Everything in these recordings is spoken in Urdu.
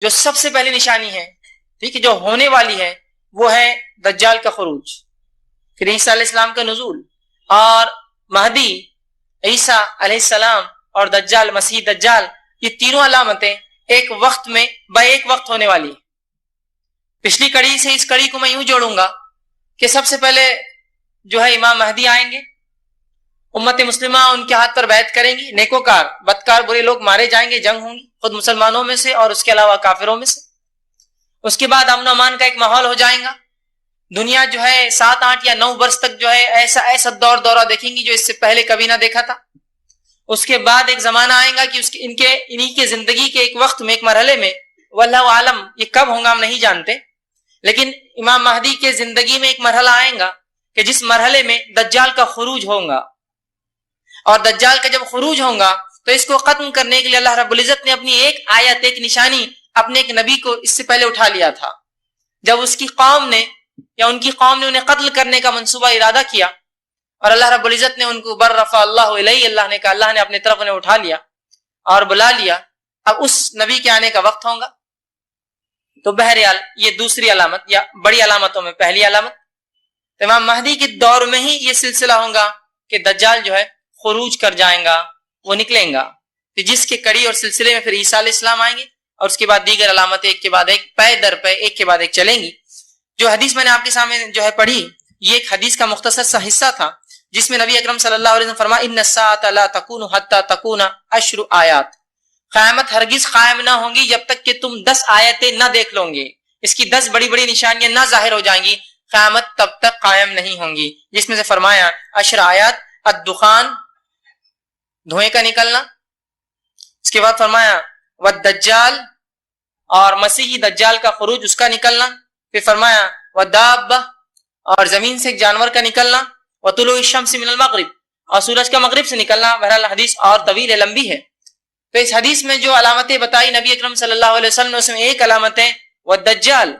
جو سب سے پہلی نشانی ہے، ٹھیک ہے، جو ہونے والی ہے، وہ ہے دجال کا خروج، پھر عیسیٰ علیہ السلام کا نزول، اور مہدی، عیسیٰ علیہ السلام اور دجال، مسیح دجال، یہ تینوں علامتیں ایک وقت میں ایک وقت ہونے والی ہیں۔ پچھلی کڑی سے اس کڑی کو میں یوں جوڑوں گا کہ سب سے پہلے جو ہے امام مہدی آئیں گے، امت مسلمہ ان کے ہاتھ پر بیعت کریں گی، نیکوکار بدکار برے لوگ مارے جائیں گے، جنگ ہوں گی خود مسلمانوں میں سے اور اس کے علاوہ کافروں میں سے۔ اس کے بعد امن و امان کا ایک ماحول ہو جائے گا، دنیا جو ہے 7، 8 یا 9 برس تک جو ہے ایسا دورہ دیکھیں گی جو اس سے پہلے کبھی نہ دیکھا تھا۔ اس کے بعد ایک زمانہ آئے گا کہ انہی کے زندگی کے ایک وقت میں، ایک مرحلے میں، واللہ عالم یہ کب ہوگا ہم نہیں جانتے، لیکن امام مہدی کے زندگی میں ایک مرحلہ آئے گا کہ جس مرحلے میں دجال کا خروج ہوگا، اور دجال کا جب خروج ہوگا تو اس کو ختم کرنے کے لیے اللہ رب العزت نے اپنی ایک آیت، ایک نشانی اپنے ایک نبی کو اس سے پہلے اٹھا لیا تھا۔ جب اس کی قوم نے یا ان کی قوم نے انہیں قتل کرنے کا منصوبہ ارادہ کیا اور اللہ رب العزت نے ان کو بررفع اللہ علیہ، اللہ نے کہا، اللہ نے اپنے طرف انہیں اٹھا لیا اور بلا لیا، اب اس نبی کے آنے کا وقت ہوگا۔ تو بہرحال یہ دوسری علامت یا بڑی علامتوں میں پہلی علامت، امام مہدی کے دور میں ہی یہ سلسلہ ہوگا کہ دجال جو ہے خروج کر جائیں گا، وہ نکلیں گا، جس کے کڑی اور سلسلے میں پھر عیسیٰ علیہ السلام آئیں گے، اور اس کے بعد دیگر علامتیں ایک کے بعد ایک، پے در پے، ایک کے بعد ایک چلیں گی۔ جو حدیث میں نے آپ کے سامنے جو ہے پڑھی، یہ ایک حدیث کا مختصر سا حصہ تھا جس میں نبی اکرم صلی اللہ علیہ وسلم فرمایا، ان الساعۃ لا تکون حتی تکون 10 آیات، قیامت ہرگز قائم نہ ہوں گی جب تک کہ تم 10 آیتیں نہ دیکھ لو گے، اس کی 10 بڑی بڑی نشانیاں نہ ظاہر ہو جائیں گی، قیامت تب تک قائم نہیں ہوں گی، جس میں سے فرمایا 10 آیات، الدخان، دھوئیں کا نکلنا، اس کے بعد فرمایا والدجال، اور مسیحی دجال کا خروج، اس کا نکلنا، پھر فرمایا والدابہ، اور زمین سے ایک جانور کا نکلنا، وطلوع الشمس من المغرب، اور سورج کا مغرب سے نکلنا۔ بہرحال حدیث اور طویل ہے، لمبی ہے۔ تو اس حدیث میں جو علامتیں بتائی نبی اکرم صلی اللہ علیہ وسلم نے، اس میں ایک علامت ہے والدجال،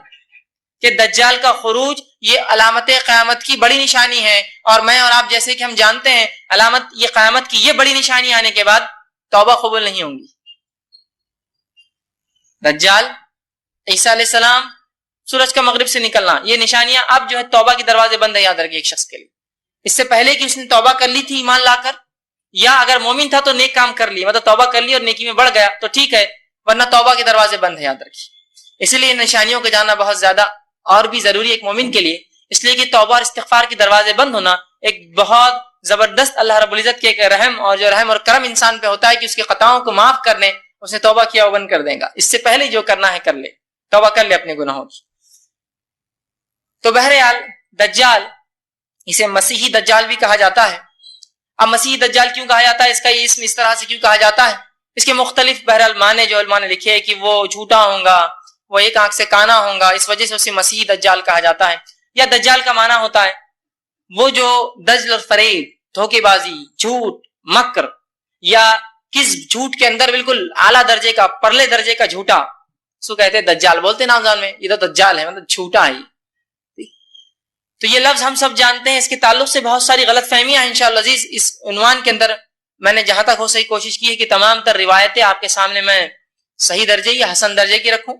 کہ دجال کا خروج یہ علامت قیامت کی بڑی نشانی ہے، اور میں اور آپ جیسے کہ ہم جانتے ہیں علامت یہ قیامت کی یہ بڑی نشانی آنے کے بعد توبہ قبول نہیں ہوں گی۔ دجال، عیسیٰ علیہ السلام، سورج کا مغرب سے نکلنا، یہ نشانیاں اب جو ہے توبہ کے دروازے بند ہے، یاد رکھیے ایک شخص کے لیے۔ اس سے پہلے کہ اس نے توبہ کر لی تھی ایمان لا کر، یا اگر مومن تھا تو نیک کام کر لی، مطلب توبہ کر لی اور نیکی میں بڑھ گیا تو ٹھیک ہے، ورنہ توبہ کے دروازے بند ہے، یاد رکھیے۔ اسی لیے نشانیوں کو جاننا بہت زیادہ اور بھی ضروری ہے ایک مومن کے لیے، اس لیے کہ توبہ اور استغفار کے دروازے بند ہونا ایک بہت زبردست اللہ رب العزت کے ایک رحم، اور جو رحم اور کرم انسان پہ ہوتا ہے کہ اس کے خطاؤں کو معاف کرنے، اس نے توبہ کیا وہ بند کر دے گا، اس سے پہلے جو کرنا ہے کر لے، توبہ کر لے اپنے گناہوں کی۔ تو بہرحال دجال، اسے مسیحی دجال بھی کہا جاتا ہے۔ اب مسیحی دجال کیوں کہا جاتا ہے، اس کا یہ اسم اس طرح سے کیوں کہا جاتا ہے، اس کے مختلف بہرحال معنی جو علماء نے لکھے ہیں کہ وہ جھوٹا ہوگا، وہ ایک آنکھ سے کانا ہوگا، اس وجہ سے اسے مسیحی دجال کہا جاتا ہے۔ یا دجال کا معنی ہوتا ہے وہ جو دجل اور فریب، دھوکے بازی، جھوٹ، مکر یا کس جھوٹ کے اندر بالکل اعلیٰ درجے کا، پرلے درجے کا جھوٹا، اس کو کہتے ہیں دجال، بولتے نامزان میں یہ تو دجال ہے، مطلب جھوٹا ہے۔ تو یہ لفظ ہم سب جانتے ہیں، اس کے تعلق سے بہت ساری غلط فہمیاں ہیں۔ انشاءاللہ عزیز اس عنوان کے اندر میں نے جہاں تک ہو سکی کوشش کی ہے کہ تمام تر روایتیں آپ کے سامنے میں صحیح درجے یا حسن درجے کی رکھوں۔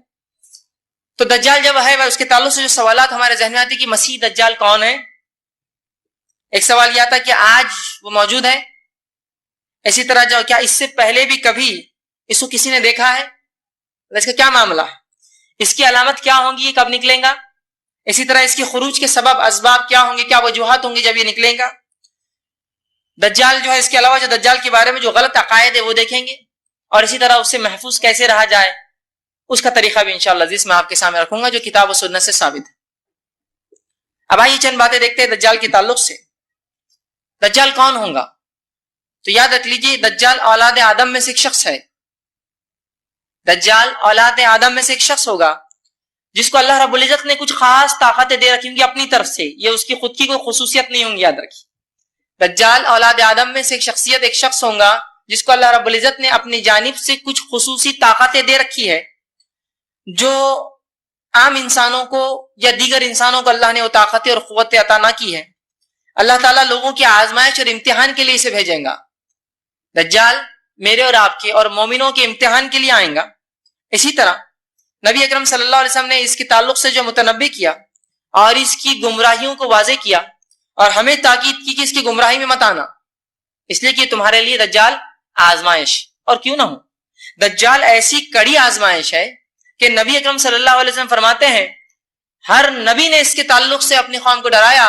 تو دجال جب ہے اس کے تعلق سے جو سوالات ہمارے ذہن میں آتے کہ مسیح دجال کون ہے، ایک سوال یہ آتا کہ آج وہ موجود ہے، اسی طرح جو کیا اس سے پہلے بھی کبھی اس کو کسی نے دیکھا ہے، اس کا کیا معاملہ ہے، اس کی علامت کیا ہوں گی، یہ کب نکلیں گا، اسی طرح اس کی خروج کے سبب اسباب کیا ہوں گے، کیا وجوہات ہوں گی جب یہ نکلیں گا۔ دجال جو ہے، اس کے علاوہ جو دجال کے بارے میں جو غلط عقائد ہے وہ دیکھیں گے، اور اسی طرح اس سے محفوظ کیسے رہا جائے اس کا طریقہ بھی انشاءاللہ عزیز میں آپ کے سامنے رکھوں گا جو کتاب و سنت سے ثابت ہے۔ اب آئیے چند باتیں دیکھتے ہیں دجال کے تعلق سے۔ دجال کون ہوگا؟ تو یاد رکھ لیجیے دجال اولاد آدم میں سے ایک شخص ہے۔ دجال اولاد آدم میں سے ایک شخص ہوگا جس کو اللہ رب العزت نے کچھ خاص طاقتیں دے رکھی ہوں گی اپنی طرف سے، یہ اس کی خود کی کوئی خصوصیت نہیں ہوں گی، یاد رکھیے۔ دجال اولاد آدم میں سے ایک شخصیت، ایک شخص ہوگا جس کو اللہ رب العزت نے اپنی جانب سے کچھ خصوصی طاقتیں دے رکھی ہے، جو عام انسانوں کو یا دیگر انسانوں کو اللہ نے وہ طاقتیں اور قوتیں عطا نہ کی ہے۔ اللہ تعالیٰ لوگوں کی آزمائش اور امتحان کے لیے اسے بھیجیں گا۔ دجال میرے اور آپ کے اور مومنوں کے امتحان کے لیے آئیں گا۔ اسی طرح نبی اکرم صلی اللہ علیہ وسلم نے اس کے تعلق سے جو متنبی کیا اور اس کی گمراہیوں کو واضح کیا اور ہمیں تاکید کی کہ اس کی گمراہی میں مت آنا، اس لیے کہ تمہارے لیے دجال آزمائش، اور کیوں نہ ہو، دجال ایسی کڑی آزمائش ہے کہ نبی اکرم صلی اللہ علیہ وسلم فرماتے ہیں ہر نبی نے اس کے تعلق سے اپنی قوم کو ڈرایا،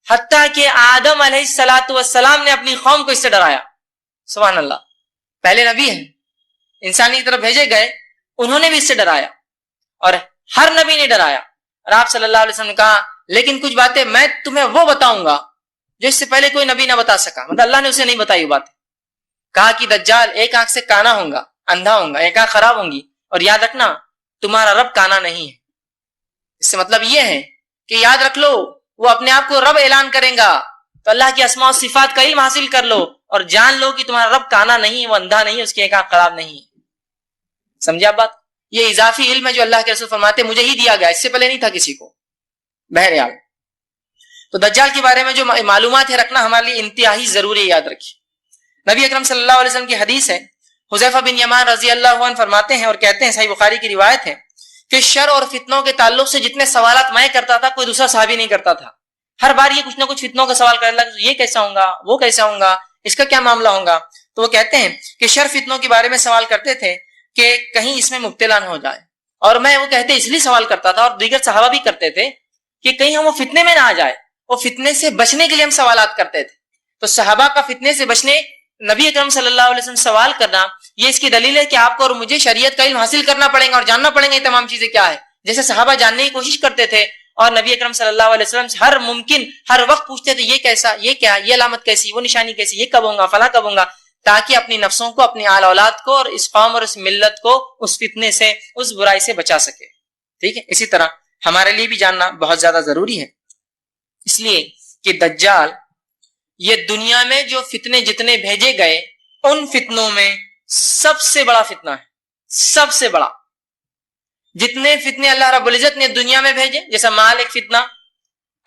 حتیٰ کہ آدم علیہ السلام نے اپنی قوم کو اس سے ڈرایا۔ سبحان اللہ، پہلے نبی ہیں، انسانی کی طرف بھیجے گئے، انہوں نے بھی اس سے ڈرایا اور ہر نبی نے ڈرایا، اور آپ صلی اللہ علیہ وسلم نے کہا لیکن کچھ باتیں میں تمہیں وہ بتاؤں گا جو اس سے پہلے کوئی نبی نہ بتا سکا، مطلب اللہ نے اسے نہیں بتائی وہ بات۔ کہا کہ دجال ایک آنکھ سے کانا ہوگا، اندھا ہوگا، ایک آنکھ خراب ہوں گی، اور یاد رکھنا تمہارا رب کانا نہیں ہے۔ اس سے مطلب یہ ہے کہ یاد رکھ لو وہ اپنے آپ کو رب اعلان کریں گا، تو اللہ کی اسماء و صفات کا علم حاصل کر لو اور جان لو کہ تمہارا رب کانا نہیں، وہ اندھا نہیں، اس کی ایک آنکھ خراب نہیں ہے۔ سمجھے آپ بات؟ یہ اضافی علم ہے جو اللہ کے رسول فرماتے مجھے ہی دیا گیا، اس سے پہلے نہیں تھا کسی کو۔ بہرحال تو دجال کے بارے میں جو معلومات ہے رکھنا ہمارے لیے انتہائی ضروری ہے، یاد رکھیے۔ نبی اکرم صلی اللہ علیہ وسلم کی حدیث ہے، حذیفہ بن یمان رضی اللہ عنہ فرماتے ہیں اور کہتے ہیں، صحیح بخاری کی روایت ہے کہ شر اور فتنوں کے تعلق سے جتنے سوالات میں کرتا تھا کوئی دوسرا صحابی نہیں کرتا تھا۔ ہر بار یہ کچھ نہ کچھ فتنوں کا سوال کرنے لگا، یہ کیسا ہوگا، وہ کیسا ہوگا، اس کا کیا معاملہ ہوگا۔ تو وہ کہتے ہیں کہ شر فتنوں کے بارے میں سوال کرتے تھے کہ کہیں اس میں مبتلا نہ ہو جائے، اور میں وہ کہتے اس لیے سوال کرتا تھا اور دیگر صحابہ بھی کرتے تھے کہ کہیں ہم وہ فتنے میں نہ آ جائے، وہ فتنے سے بچنے کے لیے ہم سوالات کرتے تھے۔ تو صحابہ کا فتنے سے بچنے، نبی اکرم صلی اللہ علیہ وسلم سوال کرنا، یہ اس کی دلیل ہے کہ آپ کو اور مجھے شریعت کا علم حاصل کرنا پڑے گا اور جاننا پڑیں گے یہ تمام چیزیں کیا ہے۔ جیسے صحابہ جاننے کی کوشش کرتے تھے اور نبی اکرم صلی اللہ علیہ وسلم سے ہر ممکن ہر وقت پوچھتے تھے یہ کیسا، یہ کیا، یہ علامت کیسی، وہ نشانی کیسی، یہ کب ہوگا، فلاں کب ہوگا، تاکہ اپنی نفسوں کو، اپنی آل اولاد کو اور اس قوم اور اس ملت کو اس فتنے سے، اس برائی سے بچا سکے۔ ٹھیک ہے، اسی طرح ہمارے لیے بھی جاننا بہت زیادہ ضروری ہے، اس لیے کہ دجال یہ دنیا میں جو فتنے جتنے بھیجے گئے ان فتنوں میں سب سے بڑا فتنہ ہے، سب سے بڑا۔ جتنے فتنے اللہ رب العزت نے دنیا میں بھیجے، جیسا مال ایک فتنہ،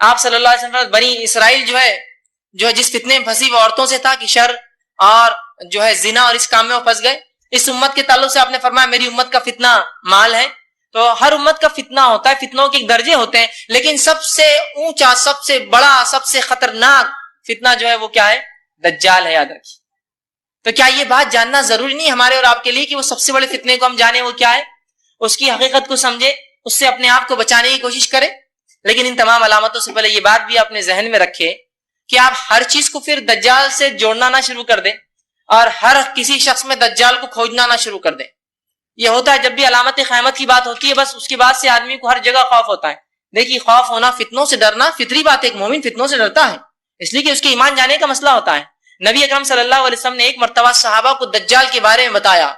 آپ صلی اللہ علیہ وسلم بنی اسرائیل جو ہے جس فتنے میں پھنسی وہ عورتوں سے تھا کہ شر اور جو ہے زنا اور اس کام میں وہ پھنس گئے۔ اس امت کے تعلق سے آپ نے فرمایا میری امت کا فتنہ مال ہے۔ تو ہر امت کا فتنہ ہوتا ہے، فتنوں کے ایک درجے ہوتے ہیں، لیکن سب سے اونچا، سب سے بڑا، سب سے خطرناک فتنہ جو ہے وہ کیا ہے؟ دجال ہے، یاد رکھیے۔ تو کیا یہ بات جاننا ضروری نہیں ہمارے اور آپ کے لیے کہ وہ سب سے بڑے فتنے کو ہم جانیں وہ کیا ہے، اس کی حقیقت کو سمجھے، اس سے اپنے آپ کو بچانے کی کوشش کریں؟ لیکن ان تمام علامتوں سے پہلے یہ بات بھی اپنے ذہن میں رکھے کہ آپ ہر چیز کو پھر دجال سے جوڑنا نہ شروع کر دیں اور ہر کسی شخص میں دجال کو کھوجنا نہ شروع کر دیں۔ یہ ہوتا ہے جب بھی علامت قیامت کی بات ہوتی ہے، بس اس کے بعد سے آدمی کو ہر جگہ خوف ہوتا ہے۔ دیکھیے، خوف ہونا، فتنوں سے ڈرنا فطری بات ہے، ایک مومن فتنوں سے ڈرتا ہے، اس لیے کہ اس کے ایمان جانے کا مسئلہ ہوتا ہے۔ نبی اکرم صلی اللہ علیہ وسلم نے ایک مرتبہ صحابہ کو دجال کے بارے میں بتایا،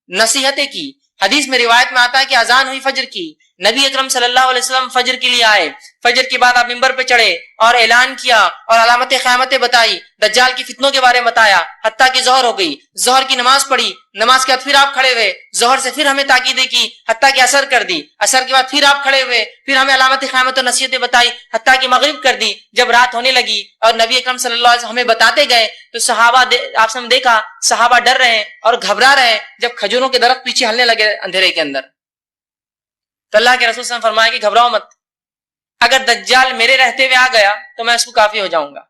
نصیحتیں کی۔ حدیث میں روایت میں آتا ہے کہ اذان ہوئی فجر کی، نبی اکرم صلی اللہ علیہ وسلم فجر کے لیے آئے، فجر کے بعد آپ منبر پہ چڑھے اور اعلان کیا اور علامت قیامتیں بتائی، دجال کی فتنوں کے بارے میں بتایا، حتیٰ کہ ظہر ہو گئی، ظہر کی نماز پڑھی، نماز کے بعد پھر آپ کھڑے ہوئے، ظہر سے پھر ہمیں تاکیدیں کی، حتیٰ کہ عصر کر دی، عصر کے بعد پھر آپ کھڑے ہوئے، پھر ہمیں علامت قیامت اور نصیحتیں بتائی، حتیٰ کہ مغرب کر دی۔ جب رات ہونے لگی اور نبی اکرم صلی اللہ علیہ وسلم ہمیں بتاتے گئے تو صحابہ آپ نے دیکھا صحابہ ڈر رہے ہیں اور گھبرا رہے ہیں، جب کھجوروں کے درخت پیچھے ہلنے لگے اندھیرے کے اندر، تو اللہ کے رسول صلی اللہ علیہ وسلم فرمایا کہ گھبراؤ مت، اگر دجال میرے رہتے ہوئے آ گیا تو میں اس کو کافی ہو جاؤں گا،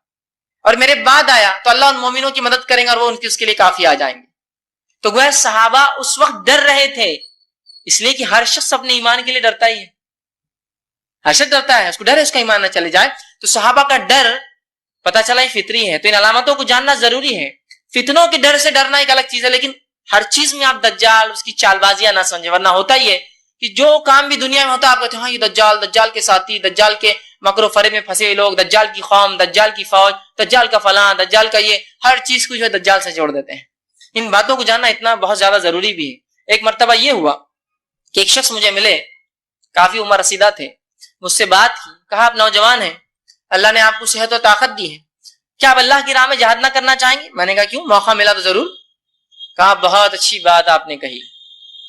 اور میرے بعد آیا تو اللہ ان مومنوں کی مدد کریں گا اور وہ اس کے لیے کافی آ جائیں گے۔ تو گویا صحابہ اس وقت ڈر رہے تھے، اس لیے کہ ہر شخص اپنے ایمان کے لیے ڈرتا ہی ہے، ہر شخص ڈرتا ہے، اس کو ڈر ہے اس کا ایمان نہ چلے جائے۔ تو صحابہ کا ڈر پتہ چلا یہ فطری ہے، تو ان علامتوں کو جاننا ضروری ہے۔ فتنوں کے ڈر سے ڈرنا ایک الگ چیز ہے، لیکن ہر چیز میں آپ دجال، اس کی چال بازیاں نہ سمجھیں، ورنہ ہوتا ہی ہے کہ جو کام بھی دنیا میں ہوتا ہے آپ کہتے ہیں ہاں یہ دجال، دجال کے ساتھی، دجال کے مکر و فریب میں پھنسے ہوئے لوگ، دجال کی قوم، دجال کی فوج، دجال کا فلاں، دجال کا یہ، ہر چیز کو جو ہے دجال سے جوڑ دیتے ہیں۔ ان باتوں کو جاننا اتنا بہت زیادہ ضروری بھی ہے۔ ایک مرتبہ یہ ہوا کہ ایک شخص مجھے ملے، کافی عمر رسیدہ تھے، مجھ سے بات کی، کہا آپ نوجوان ہیں، اللہ نے آپ کو صحت و طاقت دی ہے، کیا آپ اللہ کی راہ میں جہاد نہ کرنا چاہیں گے؟ میں نے کہا کیوں، موقع ملا تو ضرور۔ کہا بہت اچھی بات آپ نے کہی۔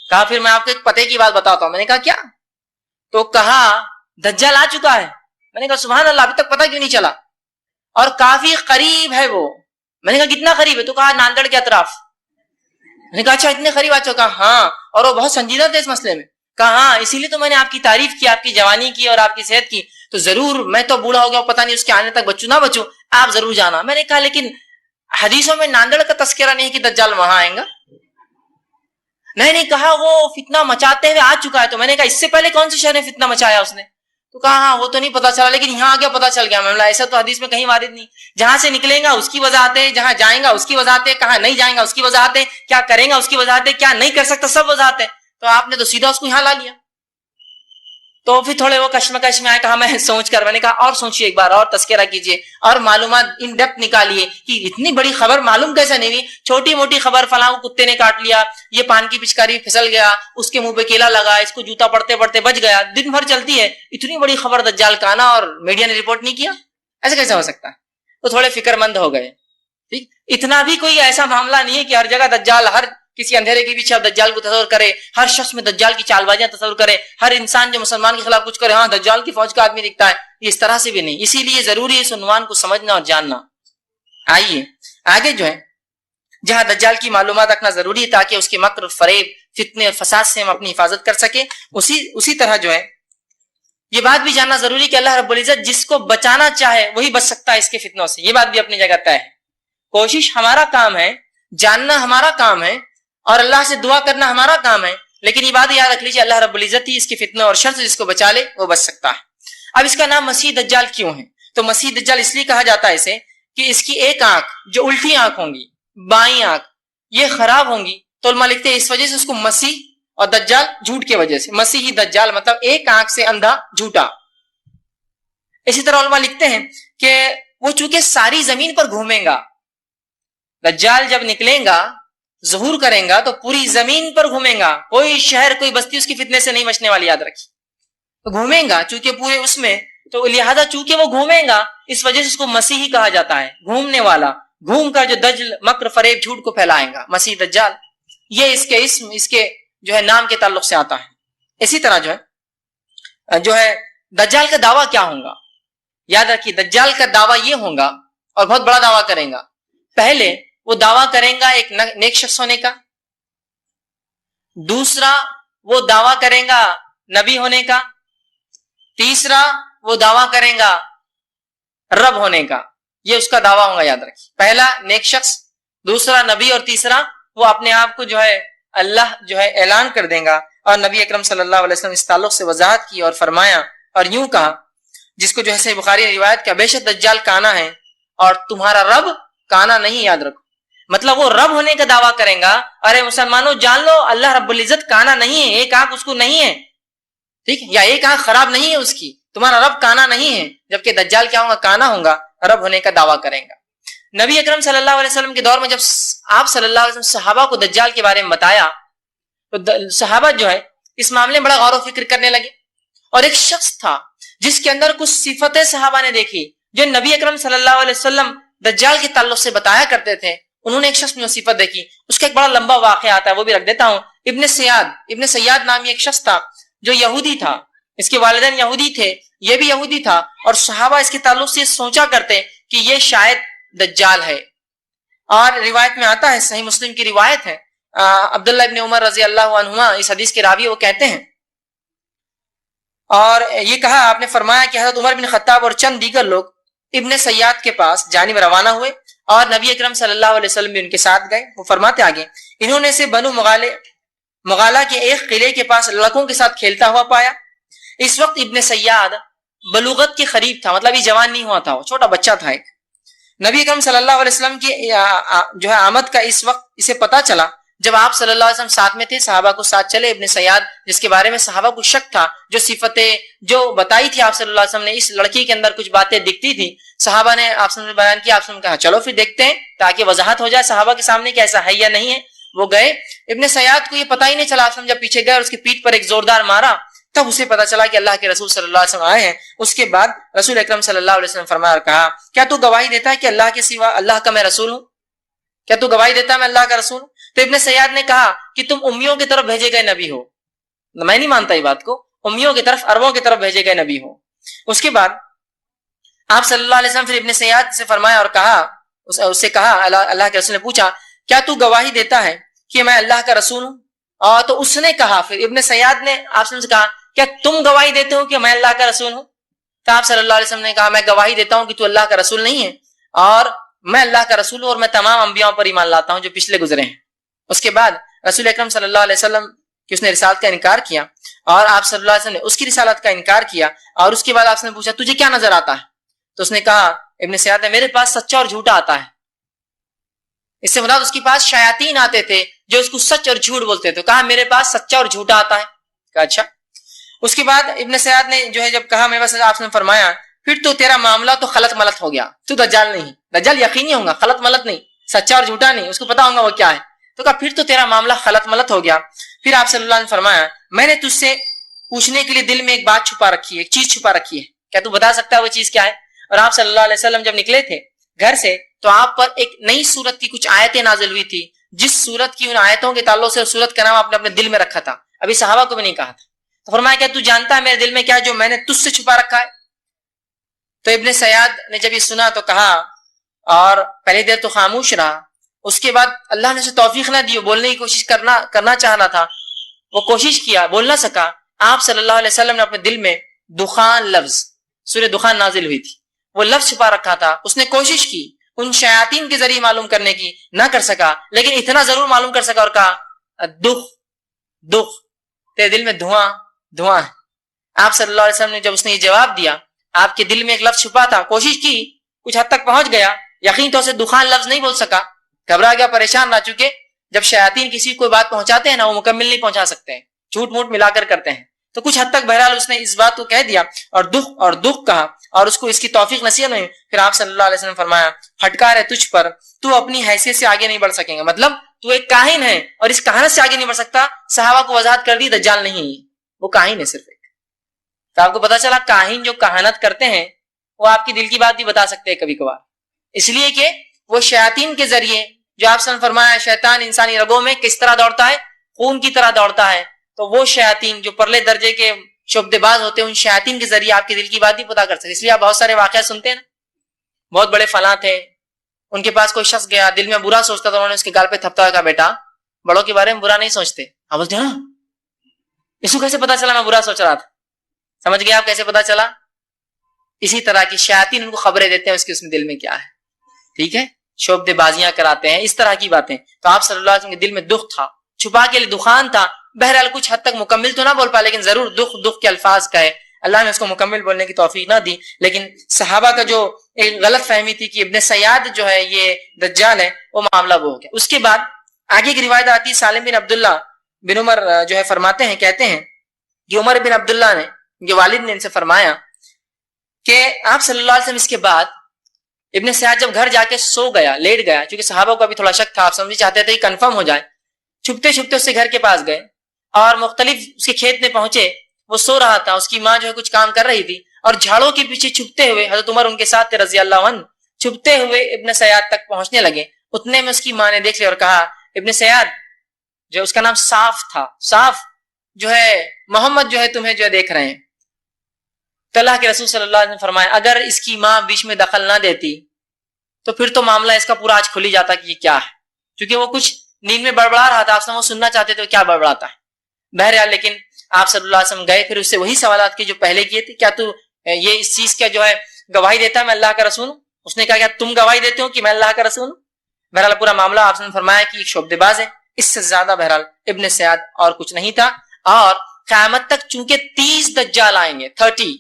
کہا پھر میں آپ کو ایک پتے کی بات بتاتا ہوں۔ میں نے کہا کیا؟ تو کہا دجال آ چکا ہے۔ میں نے کہا سبحان اللہ، ابھی تک پتہ کیوں نہیں چلا، اور کافی قریب ہے وہ۔ میں نے کہا کتنا قریب ہے؟ تو کہا ناندیڑ کے اطراف۔ میں نے کہا اچھا اتنے قریب آ چکا؟ ہاں، اور وہ بہت سنجیدہ تھے اس مسئلے میں۔ کہا ہاں اسی لیے تو میں نے آپ کی تعریف کی، آپ کی جوانی کی اور آپ کی صحت کی، تو ضرور میں تو بوڑھا ہو گیا پتہ نہیں اس کے آنے تک بچوں نہ بچوں، آپ ضرور جانا۔ میں نے کہا لیکن حدیثوں میں ناندڑ کا تذکرہ نہیں کہ دجال وہاں آئیں گا۔ میں نے کہا وہ فتنہ مچاتے ہوئے آ چکا ہے، تو میں نے کہا اس سے پہلے کون سے شہر میں فتنہ مچایا اس نے؟ تو کہا ہاں وہ تو نہیں پتا چلا لیکن یہاں آ گیا پتا چل گیا۔ میں نے کہا ایسا تو حدیث میں کہیں وارد نہیں، جہاں سے نکلیں گا اس کی وضاحت ہے، جہاں جائیں گا اس کی وضاحت ہے، کہاں نہیں جائیں گا اس کی وضاحت ہے، کیا کریں گا اس کی وضاحت ہے، کیا نہیں کر سکتا سب وضاحت ہے، تو آپ نے تو سیدھا اس کو یہاں لا لیا۔ تو پھر تھوڑے وہ کشمکش میں آئے، کہا میں سوچ کر، میں نے کہا اور سوچیے ایک بار اور تذکرہ کیجیے اور معلومات ان ڈیپتھ نکالیے کہ اتنی بڑی خبر معلوم کیسے نہیں ہوئی، چھوٹی موٹی خبر فلاں کتے نے کاٹ لیا، یہ پان کی پچکاری پھسل گیا، اس کے منہ پہ کیلا لگا، اس کو جوتا پڑتے پڑتے بچ گیا، دن بھر چلتی ہے، اتنی بڑی خبر دجال کا آنا اور میڈیا نے رپورٹ نہیں کیا، ایسے کیسے ہو سکتا ہے؟ تو تھوڑے فکر مند ہو گئے۔ ٹھیک، اتنا بھی کوئی ایسا معاملہ نہیں ہے کہ ہر جگہ دجال، ہر کسی اندھیرے کے پیچھے آپ دجال کو تصور کرے، ہر شخص میں دجال کی چال بازیاں تصور کرے، ہر انسان جو مسلمان کے خلاف کچھ کرے ہاں دجال کی فوج کا آدمی دکھتا ہے، یہ اس طرح سے بھی نہیں۔ اسی لیے ضروری ہے اس عنوان کو سمجھنا اور جاننا۔ آئیے آگے جو ہے جہاں دجال کی معلومات رکھنا ضروری ہے تاکہ اس کے مکر، فریب، فتنے اور فساد سے ہم اپنی حفاظت کر سکیں، اسی طرح جو ہے یہ بات بھی جاننا ضروری ہے کہ اللہ رب العزت جس کو بچانا چاہے وہی بچ سکتا ہے اس کے فتنوں سے، یہ بات بھی اپنی جگہ طے ہے۔ کوشش ہمارا کام ہے، جاننا ہمارا کام ہے اور اللہ سے دعا کرنا ہمارا کام ہے، لیکن یہ بات یاد رکھ لیجیے اللہ رب العزت ہی اس کے فتنوں اور شر سے جس کو بچا لے وہ بچ سکتا ہے۔ اب اس کا نام مسیح دجال کیوں ہے؟ تو مسیح دجال اس لیے کہا جاتا ہے اسے کہ اس کی ایک آنکھ جو الٹی آنکھ ہوں گی، بائیں آنکھ، یہ خراب ہوں گی، تو علماء لکھتے ہیں اس وجہ سے اس کو مسیح اور دجال جھوٹ کی وجہ سے، مسیحی دجال مطلب ایک آنکھ سے اندھا جھوٹا۔ اسی طرح علماء لکھتے ہیں کہ وہ چونکہ ساری زمین پر گھومیں گا، دجال جب نکلیں گا ظہور کریں گا تو پوری زمین پر گھومیں گا، کوئی شہر کوئی بستی اس کی فتنے سے نہیں بچنے والی، یاد رکھیے، تو گھومیں گا چونکہ پورے اس میں، تو لہذا چونکہ وہ گھومیں گا اس وجہ سے اس کو مسیحی کہا جاتا ہے، گھومنے والا، گھوم کر جو دجل، مکر، فریب، جھوٹ کو پھیلائیں گا، مسیح دجال، یہ اس کے اسم، اس کے جو ہے نام کے تعلق سے آتا ہے۔ اسی طرح جو ہے دجال کا دعویٰ کیا ہوگا؟ یاد رکھیے دجال کا دعویٰ یہ ہوگا اور بہت بڑا دعویٰ کریں گا، پہلے وہ دعویٰ کریں گا ایک نیک شخص ہونے کا، دوسرا وہ دعویٰ کریں گا نبی ہونے کا، تیسرا وہ دعویٰ کریں گا رب ہونے کا، یہ اس کا دعویٰ ہوگا، یاد رکھیے، پہلا نیک شخص، دوسرا نبی، اور تیسرا وہ اپنے آپ کو جو ہے اللہ جو ہے اعلان کر دیں گا۔ اور نبی اکرم صلی اللہ علیہ وسلم اس تعلق سے وضاحت کی اور فرمایا اور یوں کہا، جس کو جو ہے صحیح بخاری نے روایت کیا، بے شک دجال کانا ہے اور تمہارا رب کانا نہیں، یاد رکھو، مطلب وہ رب ہونے کا دعویٰ کریں گا، ارے مسلمانوں جان لو اللہ رب العزت کانا نہیں ہے، ایک آنکھ اس کو نہیں ہے، ٹھیک، یا ایک آنکھ خراب نہیں ہے اس کی، تمہارا رب کانا نہیں ہے، جبکہ دجال کیا ہوگا؟ کانا ہوگا، رب ہونے کا دعویٰ کریں گا۔ نبی اکرم صلی اللہ علیہ وسلم کے دور میں جب آپ صلی اللہ علیہ وسلم صحابہ کو دجال کے بارے میں بتایا تو صحابہ جو ہے اس معاملے میں بڑا غور و فکر کرنے لگے، اور ایک شخص تھا جس کے اندر کچھ صفتیں صحابہ نے دیکھی جو نبی اکرم صلی اللہ علیہ وسلم دجال کے تعلق سے بتایا کرتے تھے، انہوں نے ایک شخص میں وہ صفت دیکھی، اس کا ایک بڑا لمبا واقعہ آتا ہے وہ بھی رکھ دیتا ہوں۔ ابن سیاد نامی ایک شخص تھا جو یہودی تھا، اس کے والدین یہودی تھے، یہ بھی یہودی تھا، اور صحابہ اس کے تعلق سے سوچا کرتے کہ یہ شاید دجال ہے۔ اور روایت میں آتا ہے، صحیح مسلم کی روایت ہے، عبداللہ ابن عمر رضی اللہ عنہما اس حدیث کے راوی، وہ کہتے ہیں، اور یہ کہا آپ نے فرمایا کہ حضرت عمر بن خطاب اور چند دیگر لوگ ابن سیاد کے پاس جانب روانہ ہوئے اور نبی اکرم صلی اللہ علیہ وسلم بھی ان کے ساتھ گئے۔ وہ فرماتے آگے، انہوں نے اسے بنو مغالہ کے ایک قلعے کے پاس لڑکوں کے ساتھ کھیلتا ہوا پایا۔ اس وقت ابن سیاد بلوغت کے قریب تھا، مطلب یہ جوان نہیں ہوا تھا، وہ چھوٹا بچہ تھا ایک۔ نبی اکرم صلی اللہ علیہ وسلم کی جو ہے آمد کا اس وقت اسے پتا چلا جب آپ صلی اللہ علیہ وسلم ساتھ میں تھے، صحابہ کو ساتھ چلے۔ ابن سیاد جس کے بارے میں صحابہ کو شک تھا، جو صفتیں جو بتائی تھی آپ صلی اللہ علیہ وسلم نے، اس لڑکی کے اندر کچھ باتیں دکھتی تھی، صحابہ نے آپ صلی اللہ علیہ وسلم بیان کیا، آپ صلی اللہ علیہ وسلم نے کہا چلو پھر دیکھتے ہیں تاکہ وضاحت ہو جائے صحابہ کے سامنے کہ ایسا ہے یا نہیں ہے۔ وہ گئے، ابن سیاد کو یہ پتہ ہی نہیں چلا، آپ صلی اللہ علیہ وسلم جب پیچھے گئے اور اس کی پیٹھ پر ایک زوردار مارا تب اسے پتا چلا کہ اللہ کے رسول صلی اللہ علیہ وسلم آئے ہیں۔ اس کے بعد رسول اکرم صلی اللہ علیہ وسلم فرمایا اور کہا، کیا تو گواہی دیتا ہے کہ اللہ کے سوا اللہ کا میں رسول ہوں؟ کیا تو گواہی دیتا ہے میں اللہ کا رسول ہوں؟ تو ابن سیاد نے کہا کہ تم امیوں کی طرف بھیجے گئے نبی ہو۔ میں نہیں مانتا یہ بات کو، امیوں کی طرف، عربوں کی طرف بھیجے گئے نبی ہو۔ اس کے بعد آپ صلی اللہ علیہ وسلم پھر ابن سیاد سے فرمایا اور کہا، اس سے کہا، اللہ کے رسول نے پوچھا، کیا تو گواہی دیتا ہے کہ میں اللہ کا رسول ہوں؟ تو اس نے کہا, پھر ابن سیاد نے آپ سے کہا کیا تم گواہی دیتے ہو کہ میں اللہ کا رسول ہوں؟ تو آپ صلی اللہ علیہ وسلم نے کہا میں گواہی دیتا ہوں کہ تو اللہ کا رسول نہیں ہے, اور میں اللہ کا رسول ہوں, اور میں تمام انبیاء پر ایمان لاتا ہوں جو پچھلے گزرے ہیں. اس کے بعد رسول اکرم صلی اللہ علیہ وسلم کہ اس نے رسالت کا انکار کیا, اور آپ صلی اللہ علیہ وسلم نے اس کی رسالت کا انکار کیا. اور اس کے بعد آپ نے پوچھا تجھے کیا نظر آتا ہے؟ تو اس نے کہا, ابن سیاد نے, میرے پاس سچا اور جھوٹا آتا ہے. اس سے مراد اس کے پاس شیاطین آتے تھے جو اس کو سچ اور جھوٹ بولتے تھے. کہا میرے پاس سچا اور جھوٹا آتا ہے. کہا اچھا. اس کے بعد ابن سیاد نے جو ہے جب کہا میرے پاس, آپ نے فرمایا پھر تو تیرا معاملہ تو خلط ملط ہو گیا, تو دجال نہیں, دجال یقینی ہوگا, خلط ملط نہیں, سچا اور جھوٹا نہیں, اس کو پتا ہوگا وہ کیا ہے. تو کہا پھر تو تیرا معاملہ خلط ملط ہو گیا. پھر آپ صلی اللہ علیہ وسلم نے فرمایا میں نے تجھ سے پوچھنے کے لیے دل میں ایک بات چھپا رکھی ہے, ایک چیز چھپا رکھی ہے, کیا تو بتا سکتا ہے وہ چیز کیا ہے؟ اور آپ صلی اللہ علیہ وسلم جب نکلے تھے گھر سے تو آپ پر ایک نئی سورت کی کچھ آیتیں نازل ہوئی تھی, جس سورت کی ان آیتوں کے تعلق سے سورت کا نام آپ نے اپنے دل میں رکھا تھا, ابھی صحابہ کو بھی نہیں کہا تھا. تو فرمایا کیا تو جانتا ہے میرے دل میں کیا جو میں نے تجھ سے چھپا رکھا ہے؟ تو ابن سیاد نے جب یہ سنا تو کہا, اور پہلی دیر تو خاموش رہا. اس کے بعد اللہ نے اسے توفیق نہ دی, بولنے کی کوشش کرنا چاہ رہا تھا, وہ کوشش کیا, بول نہ سکا. آپ صلی اللہ علیہ وسلم نے اپنے دل میں دخان لفظ, سورہ دخان نازل ہوئی تھی, وہ لفظ چھپا رکھا تھا. اس نے کوشش کی ان شیاطین کے ذریعے معلوم کرنے کی, نہ کر سکا, لیکن اتنا ضرور معلوم کر سکا اور کہا دکھ دکھ, تیرے دل میں دھواں دھواں ہے. آپ صلی اللہ علیہ وسلم نے جب اس نے یہ جواب دیا, آپ کے دل میں ایک لفظ چھپا تھا, کوشش کی, کچھ حد تک پہنچ گیا, یقین تو اسے دخان لفظ نہیں بول سکا, گھبرا گیا, پریشان رہ چکے. جب شیاطین کسی کو بات پہنچاتے ہیں نا, وہ مکمل نہیں پہنچا سکتے ہیں, جھوٹ موٹ ملا کر کرتے ہیں. تو کچھ حد تک بہرحال اس نے اس بات کو کہہ دیا اور دکھ کہا, اور اس کو اس کی توفیق نصیب نہیں. پھر آپ صلی اللہ علیہ وسلم نے فرمایا پھٹکار ہے تجھ پر, تو اپنی حیثیت سے آگے نہیں بڑھ سکیں گا, مطلب تو ایک کاہن ہے اور اس کہانت سے آگے نہیں بڑھ سکتا. صحابہ کو وضاحت کر دی دجال نہیں, وہ کاہن ہے صرف ایک. تو آپ کو پتا چلا کاہن جو کہانت کرتے ہیں وہ آپ کی دل کی بات بھی بتا سکتے ہیں کبھی کبھار, اس لیے کہ وہ شیاطین کے ذریعے, جو آپ نے فرمایا شیطان انسانی رگوں میں کس طرح دوڑتا ہے, خون کی طرح دوڑتا ہے, تو وہ شیاطین جو پرلے درجے کے شعبدے باز ہوتے ہیں, ان شیاطین کے ذریعے آپ کے دل کی بات بھی پتا کر سکتے. اس لیے آپ بہت سارے واقعات سنتے ہیں نا, بہت بڑے فلاں تھے, ان کے پاس کوئی شخص گیا, دل میں برا سوچتا تھا, انہوں نے اس کے گال پہ تھپتا, کہا بیٹا بڑوں کے بارے میں برا نہیں سوچتے. آپ بولتے ہیں اس کو کیسے پتا چلا میں برا سوچ رہا تھا؟ سمجھ گئے آپ کیسے پتا چلا؟ اسی طرح کی شیاطین ان کو خبریں دیتے ہیں اس میں دل میں کیا ہے, ٹھیک ہے, شعبدے بازیاں کراتے ہیں, اس طرح کی باتیں. تو آپ صلی اللہ علیہ وسلم کے دل میں دکھ تھا, چھپا کے لیے دخان تھا. بہرحال کچھ حد تک مکمل تو نہ بول پا, لیکن ضرور دکھ کے الفاظ کا ہے. اللہ نے اس کو مکمل بولنے کی توفیق نہ دی, لیکن صحابہ کا جو ایک غلط فہمی تھی کہ ابن سیاد جو ہے یہ دجال ہے, وہ معاملہ وہ ہو گیا. اس کے بعد آگے کی روایت آتی, سالم بن عبداللہ بن عمر جو ہے فرماتے ہیں, کہتے ہیں کہ عمر بن عبداللہ نے, یہ والد نے ان سے فرمایا کہ آپ صلی اللہ علیہ وسلم اس کے بعد ابن سیاد جب گھر جا کے سو گیا, لیٹ گیا, کیونکہ صحابہ کو بھی تھوڑا شک تھا, آپ سمجھ چاہتے تھے کہ کنفرم ہو جائے, چھپتے چھپتے اس سے گھر کے پاس گئے اور مختلف اس کے کھیت میں پہنچے. وہ سو رہا تھا, اس کی ماں جو ہے کچھ کام کر رہی تھی, اور جھاڑوں کے پیچھے چھپتے ہوئے, حضرت عمر ان کے ساتھ تھے رضی اللہ عنہ, چھپتے ہوئے ابن سیاد تک پہنچنے لگے. اتنے میں اس کی ماں نے دیکھ لیا اور کہا ابن سیاد, جو اس کا نام صاف تھا, صاف جو ہے محمد جو ہے تمہیں جو ہے دیکھ رہے ہیں. تو اللہ کے رسول صلی اللہ علیہ وسلم نے فرمایا اگر اس کی ماں بیچ میں دخل نہ دیتی تو پھر تو معاملہ اس کا پورا آج کھل ہی جاتا کہ یہ کیا ہے, کیونکہ وہ کچھ نیند میں بڑبڑا رہا تھا, آپ وہ سننا چاہتے تھے کیا بڑبڑاتا ہے. بہرحال لیکن آپ صلی اللہ علیہ وسلم گئے, پھر اس سے وہی سوالات کی جو پہلے کیے تھے, کیا تو یہ اس چیز کا جو ہے گواہی دیتا ہے میں اللہ کا رسول ہوں؟ اس نے کہا کیا تم گواہی دیتے ہو کہ میں اللہ کا رسول ہوں؟ بہرحال پورا معاملہ آپ نے فرمایا کہ ایک شعبدے باز ہے, اس سے زیادہ بہرحال ابن سیاد اور کچھ نہیں تھا. اور قیامت تک چونکہ 30 دجال آئیں گے, 30,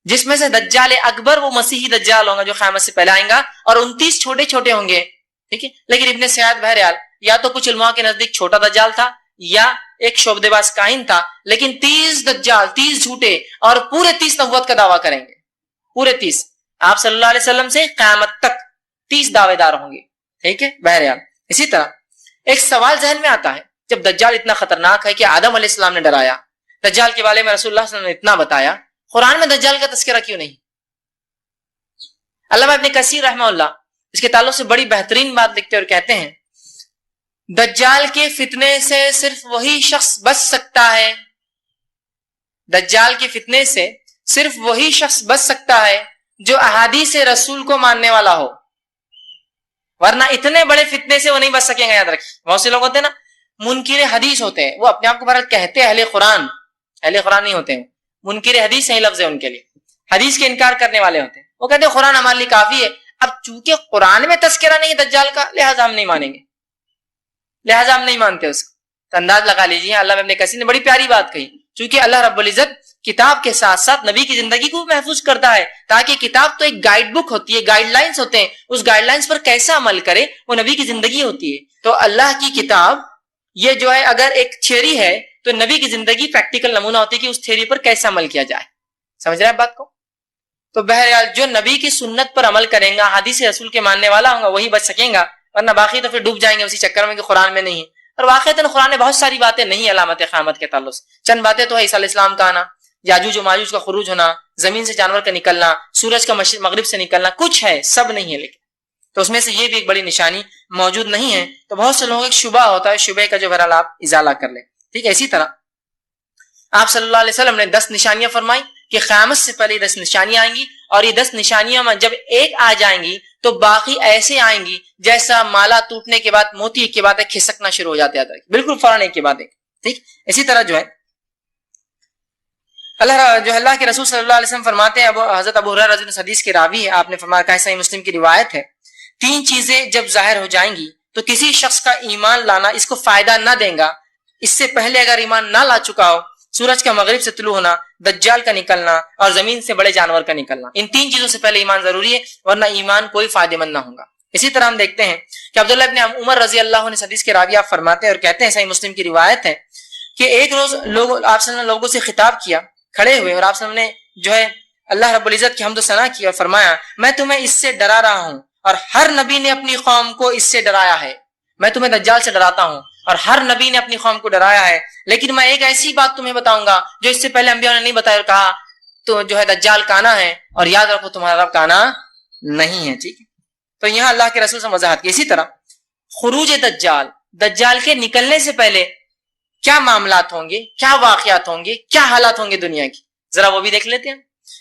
جس میں سے دجال اکبر وہ مسیحی دجال ہوگا جو قیامت سے پہلے آئیں گا, اور 29 چھوٹے چھوٹے ہوں گے, ٹھیک ہے. لیکن ابن سیاد بہرحال یا تو کچھ علماء کے نزدیک چھوٹا دجال تھا یا ایک شعبدے باز کائن تھا, لیکن 30 دجال, 30 جھوٹے, اور پورے 30 نبوت کا دعویٰ کریں گے, پورے 30. آپ صلی اللہ علیہ وسلم سے قیامت تک 30 دعوے دار ہوں گے, ٹھیک ہے. بہرحال اسی طرح ایک سوال ذہن میں آتا ہے, جب دجال اتنا خطرناک ہے کہ آدم علیہ السلام نے ڈرایا, دجال کے بارے میں رسول اللہ صلی اللہ علیہ وسلم نے اتنا بتایا, قرآن میں دجال کا تذکرہ کیوں نہیں؟ علامہ ابن کثیر رحمہ اللہ اس کے تعلق سے بڑی بہترین بات لکھتے اور کہتے ہیں دجال کے فتنے سے صرف وہی شخص بچ سکتا ہے, دجال کے فتنے سے صرف وہی شخص بچ سکتا ہے جو احادیث رسول کو ماننے والا ہو, ورنہ اتنے بڑے فتنے سے وہ نہیں بچ سکیں گے. یاد رکھیے, بہت سے لوگ ہوتے ہیں نا منکر حدیث ہوتے ہیں، وہ اپنے آپ کو بہرحال کہتے ہیں اہل قرآن نہیں ہوتے ہیں، منکر حدیث صحیح لفظ ہے ان کے لیے، حدیث کے انکار کرنے والے ہوتے ہیں، وہ کہتے ہیں قرآن ہمارے لیے کافی ہے۔ اب چونکہ قرآن میں تذکرہ نہیں ہے دجال کا، لہٰذا ہم نہیں مانیں گے، لہٰذا ہم نہیں مانتے اس کو۔ تو انداز لگا لیجیے، اللہ ابن کثیر نے بڑی پیاری بات کہی، چونکہ اللہ رب العزت کتاب کے ساتھ ساتھ نبی کی زندگی کو محفوظ کرتا ہے، تاکہ کتاب تو ایک گائیڈ بک ہوتی ہے، گائیڈ لائنز ہوتے ہیں، اس گائیڈ لائنز پر کیسا عمل کرے وہ نبی کی زندگی ہوتی ہے۔ تو اللہ کی کتاب یہ جو ہے اگر ایک تھیوری ہے تو نبی کی زندگی پریکٹیکل نمونہ ہوتی ہے کہ اس تھیوری پر کیسا عمل کیا جائے۔ سمجھ رہے ہیں بات کو؟ تو بہرحال جو نبی کی سنت پر عمل کریں گا، حدیث رسول کے ماننے والا ہوگا، وہی بچ سکیں گا، ورنہ باقی تو پھر ڈوب جائیں گے اسی چکر میں کہ قرآن میں نہیں ہے۔ اور واقعتاً قرآن میں بہت ساری باتیں نہیں ہیں علامت قیامت کے تعلق سے، چند باتیں تو ہے، عیسیٰ علیہ السلام کا آنا، یاجوج و ماجوج کا خروج ہونا، زمین سے جانور کا نکلنا، سورج کا مشرق مغرب سے نکلنا، کچھ ہے، سب نہیں ہے، لیکن تو اس میں سے یہ بھی ایک بڑی نشانی موجود نہیں ہے۔ تو بہت سے لوگوں کو ایک شبہ ہوتا ہے، شبہ کا جو بہرحال آپ ازالہ کر لیں، ٹھیک ہے۔ اسی طرح آپ صلی اللہ علیہ وسلم نے 10 نشانیاں فرمائی کہ قیامت سے پہلے 10 نشانیاں آئیں گی، اور یہ 10 نشانیاں میں جب ایک آ جائیں گی تو باقی ایسے آئیں گی جیسا مالا ٹوٹنے کے بعد موتی ایک کے بعد ایک کھسکنا شروع ہو جاتا ہے، بالکل فوراً ایک کے بعد ایک، ٹھیک۔ اسی طرح جو ہے اللہ کے رسول صلی اللہ علیہ وسلم فرماتے ہیں، حضرت ابو ہریرہ رضی اللہ عنہ حدیث کی راوی ہے، آپ نے فرمایا کہ صحیح مسلم کی روایت ہے، 3 چیزیں جب ظاہر ہو جائیں گی تو کسی شخص کا ایمان لانا اس کو فائدہ نہ دے گا، اس سے پہلے اگر ایمان نہ لا چکا ہو، سورج کا مغرب سے طلوع ہونا، دجال کا نکلنا، اور زمین سے بڑے جانور کا نکلنا، ان 3 چیزوں سے پہلے ایمان ضروری ہے، ورنہ ایمان کوئی فائدہ مند نہ ہوگا۔ اسی طرح ہم دیکھتے ہیں کہ عبداللہ ابن عمر رضی اللہ عنہ حدیث کے راوی آپ فرماتے ہیں اور کہتے ہیں، صحیح مسلم کی روایت ہے کہ ایک روز آپ صلی اللہ علیہ وسلم نے لوگوں سے خطاب کیا کھڑے ہوئے، اور آپ صلی اللہ علیہ وسلم نے جو ہے اللہ رب العزت کی حمد و ثنا کی اور فرمایا، میں تمہیں اس سے ڈرا رہا ہوں، اور ہر نبی نے اپنی قوم کو اس سے ڈرایا ہے، میں تمہیں دجال سے ڈراتا ہوں اور ہر نبی نے اپنی قوم کو ڈرایا ہے، لیکن میں ایک ایسی بات تمہیں بتاؤں گا جو اس سے پہلے انبیاء نے نہیں بتایا، اور کہا تو جو ہے دجال کا آنا ہے، اور یاد رکھو تمہارا رب کا آنا نہیں ہے، ٹھیک ہے۔ تو یہاں اللہ کے رسول سے وضاحت کی۔ اسی طرح خروج دجال کے نکلنے سے پہلے کیا معاملات ہوں گے، کیا واقعات ہوں گے، کیا حالات ہوں گے دنیا کی، ذرا وہ بھی دیکھ لیتے ہیں۔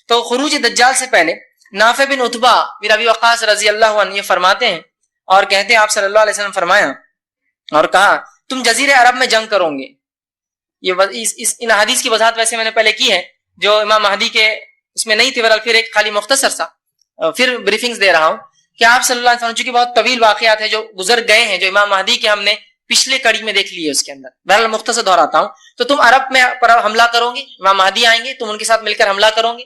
تو خروج دجال سے پہلے نافع بن عتبہ بن ابی وقاص رضی اللہ عنہ یہ فرماتے ہیں اور کہتے ہیں، آپ صلی اللہ علیہ وسلم فرمایا اور کہا، تم جزیرے عرب میں جنگ کرو گے۔ ان حدیث کی وضاحت ویسے میں نے پہلے کی ہے، جو امام مہدی کے اس میں نہیں تھی، بہرحال پھر ایک خالی مختصر سا پھر بریفنگز دے رہا ہوں کہ آپ صلی اللہ علیہ وسلم، چونکہ بہت طویل واقعات ہیں جو گزر گئے ہیں، جو امام مہدی کے ہم نے پچھلے کڑی میں دیکھ لیے، اس کے اندر بہرحال مختصر دہراتا ہوں۔ تو تم عرب میں پر حملہ کرو گے، امام مہدی آئیں گے، تم ان کے ساتھ مل کر حملہ کرو گے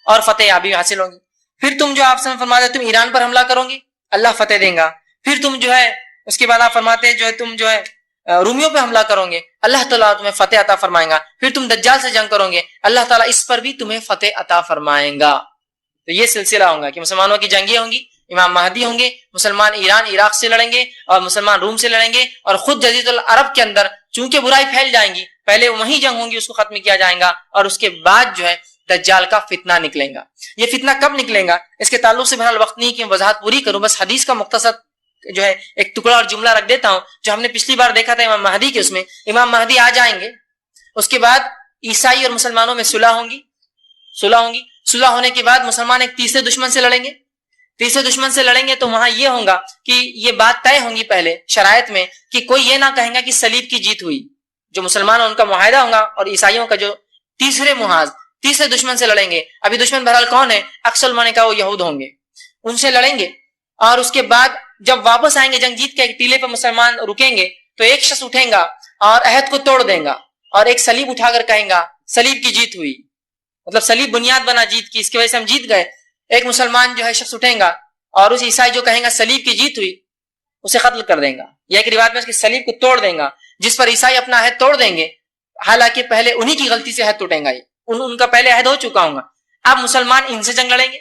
اور فتح یابی حاصل ہوگی۔ پھر تم جو آپ سے فرماتے ہیں، تم ایران پر حملہ کرو گے، اللہ فتح دیں گا۔ پھر تم جو ہے اس کے بعد آپ فرماتے ہیں جو ہے تم جو ہے رومیوں پہ حملہ کرو گے، اللہ تعالیٰ تمہیں فتح عطا فرمائیں گا۔ پھر تم دجال سے جنگ کرو گے، اللہ تعالیٰ اس پر بھی تمہیں فتح عطا فرمائیں گا۔ تو یہ سلسلہ ہوگا کہ مسلمانوں کی جنگیں ہوں گی، امام مہدی ہوں گے، مسلمان ایران عراق سے لڑیں گے اور مسلمان روم سے لڑیں گے، اور خود جزیرۃ العرب کے اندر چونکہ برائی پھیل جائیں گی، پہلے وہی جنگ ہوں گی، اس کو ختم کیا جائے گا، اور اس کے بعد جو ہے دجال کا فتنہ نکلے گا۔ یہ فتنہ کب نکلے گا اس کے تعلق سے بہرحال وقت نہیں کہ میں وضاحت پوری کروں، بس حدیث کا مختصر جو ہے ایک ٹکڑا اور جملہ رکھ دیتا ہوں، جو ہم نے پچھلی بار دیکھا تھا امام مہدی کے، اس میں امام مہدی آ جائیں گے، اس کے بعد عیسائی اور مسلمانوں میں صلح ہوگی، صلح ہونے کے بعد مسلمان ایک تیسرے دشمن سے لڑیں گے، تیسرے دشمن سے لڑیں گے تو وہاں یہ ہوگا کہ یہ بات طے ہوں گی پہلے شرائط میں کہ کوئی یہ نہ کہیں گا کہ صلیب کی جیت ہوئی، جو مسلمان ان کا معاہدہ ہوگا، اور عیسائیوں کا جو تیسرے محاذ تیسرے دشمن سے لڑیں گے۔ ابھی دشمن بہرحال کون ہے؟ اکثر علماء نے کہا وہ یہود ہوں گے، ان سے لڑیں گے، اور اس کے بعد جب واپس آئیں گے جنگ جیت کے، ایک ٹیلے پر مسلمان رکیں گے تو ایک شخص اٹھیں گا اور عہد کو توڑ دیں گا، اور ایک صلیب اٹھا کر کہیں گا صلیب کی جیت ہوئی، مطلب صلیب بنیاد بنا جیت کی، اس کی وجہ سے ہم جیت گئے۔ ایک مسلمان جو ہے شخص اٹھیں گا اور اس عیسائی جو کہیں گا صلیب کی جیت ہوئی، اسے قتل کر دیں گا، یا ایک روایت میں اس کی صلیب کو توڑ دیں گا، جس پر عیسائی اپنا عہد توڑ دیں گے، حالانکہ پہلے انہی کی غلطی سے عہد ٹوٹیں گا، ان کا پہلے عہد ہو چکا ہوگا۔ اب مسلمان ان سے جنگ لڑیں گے،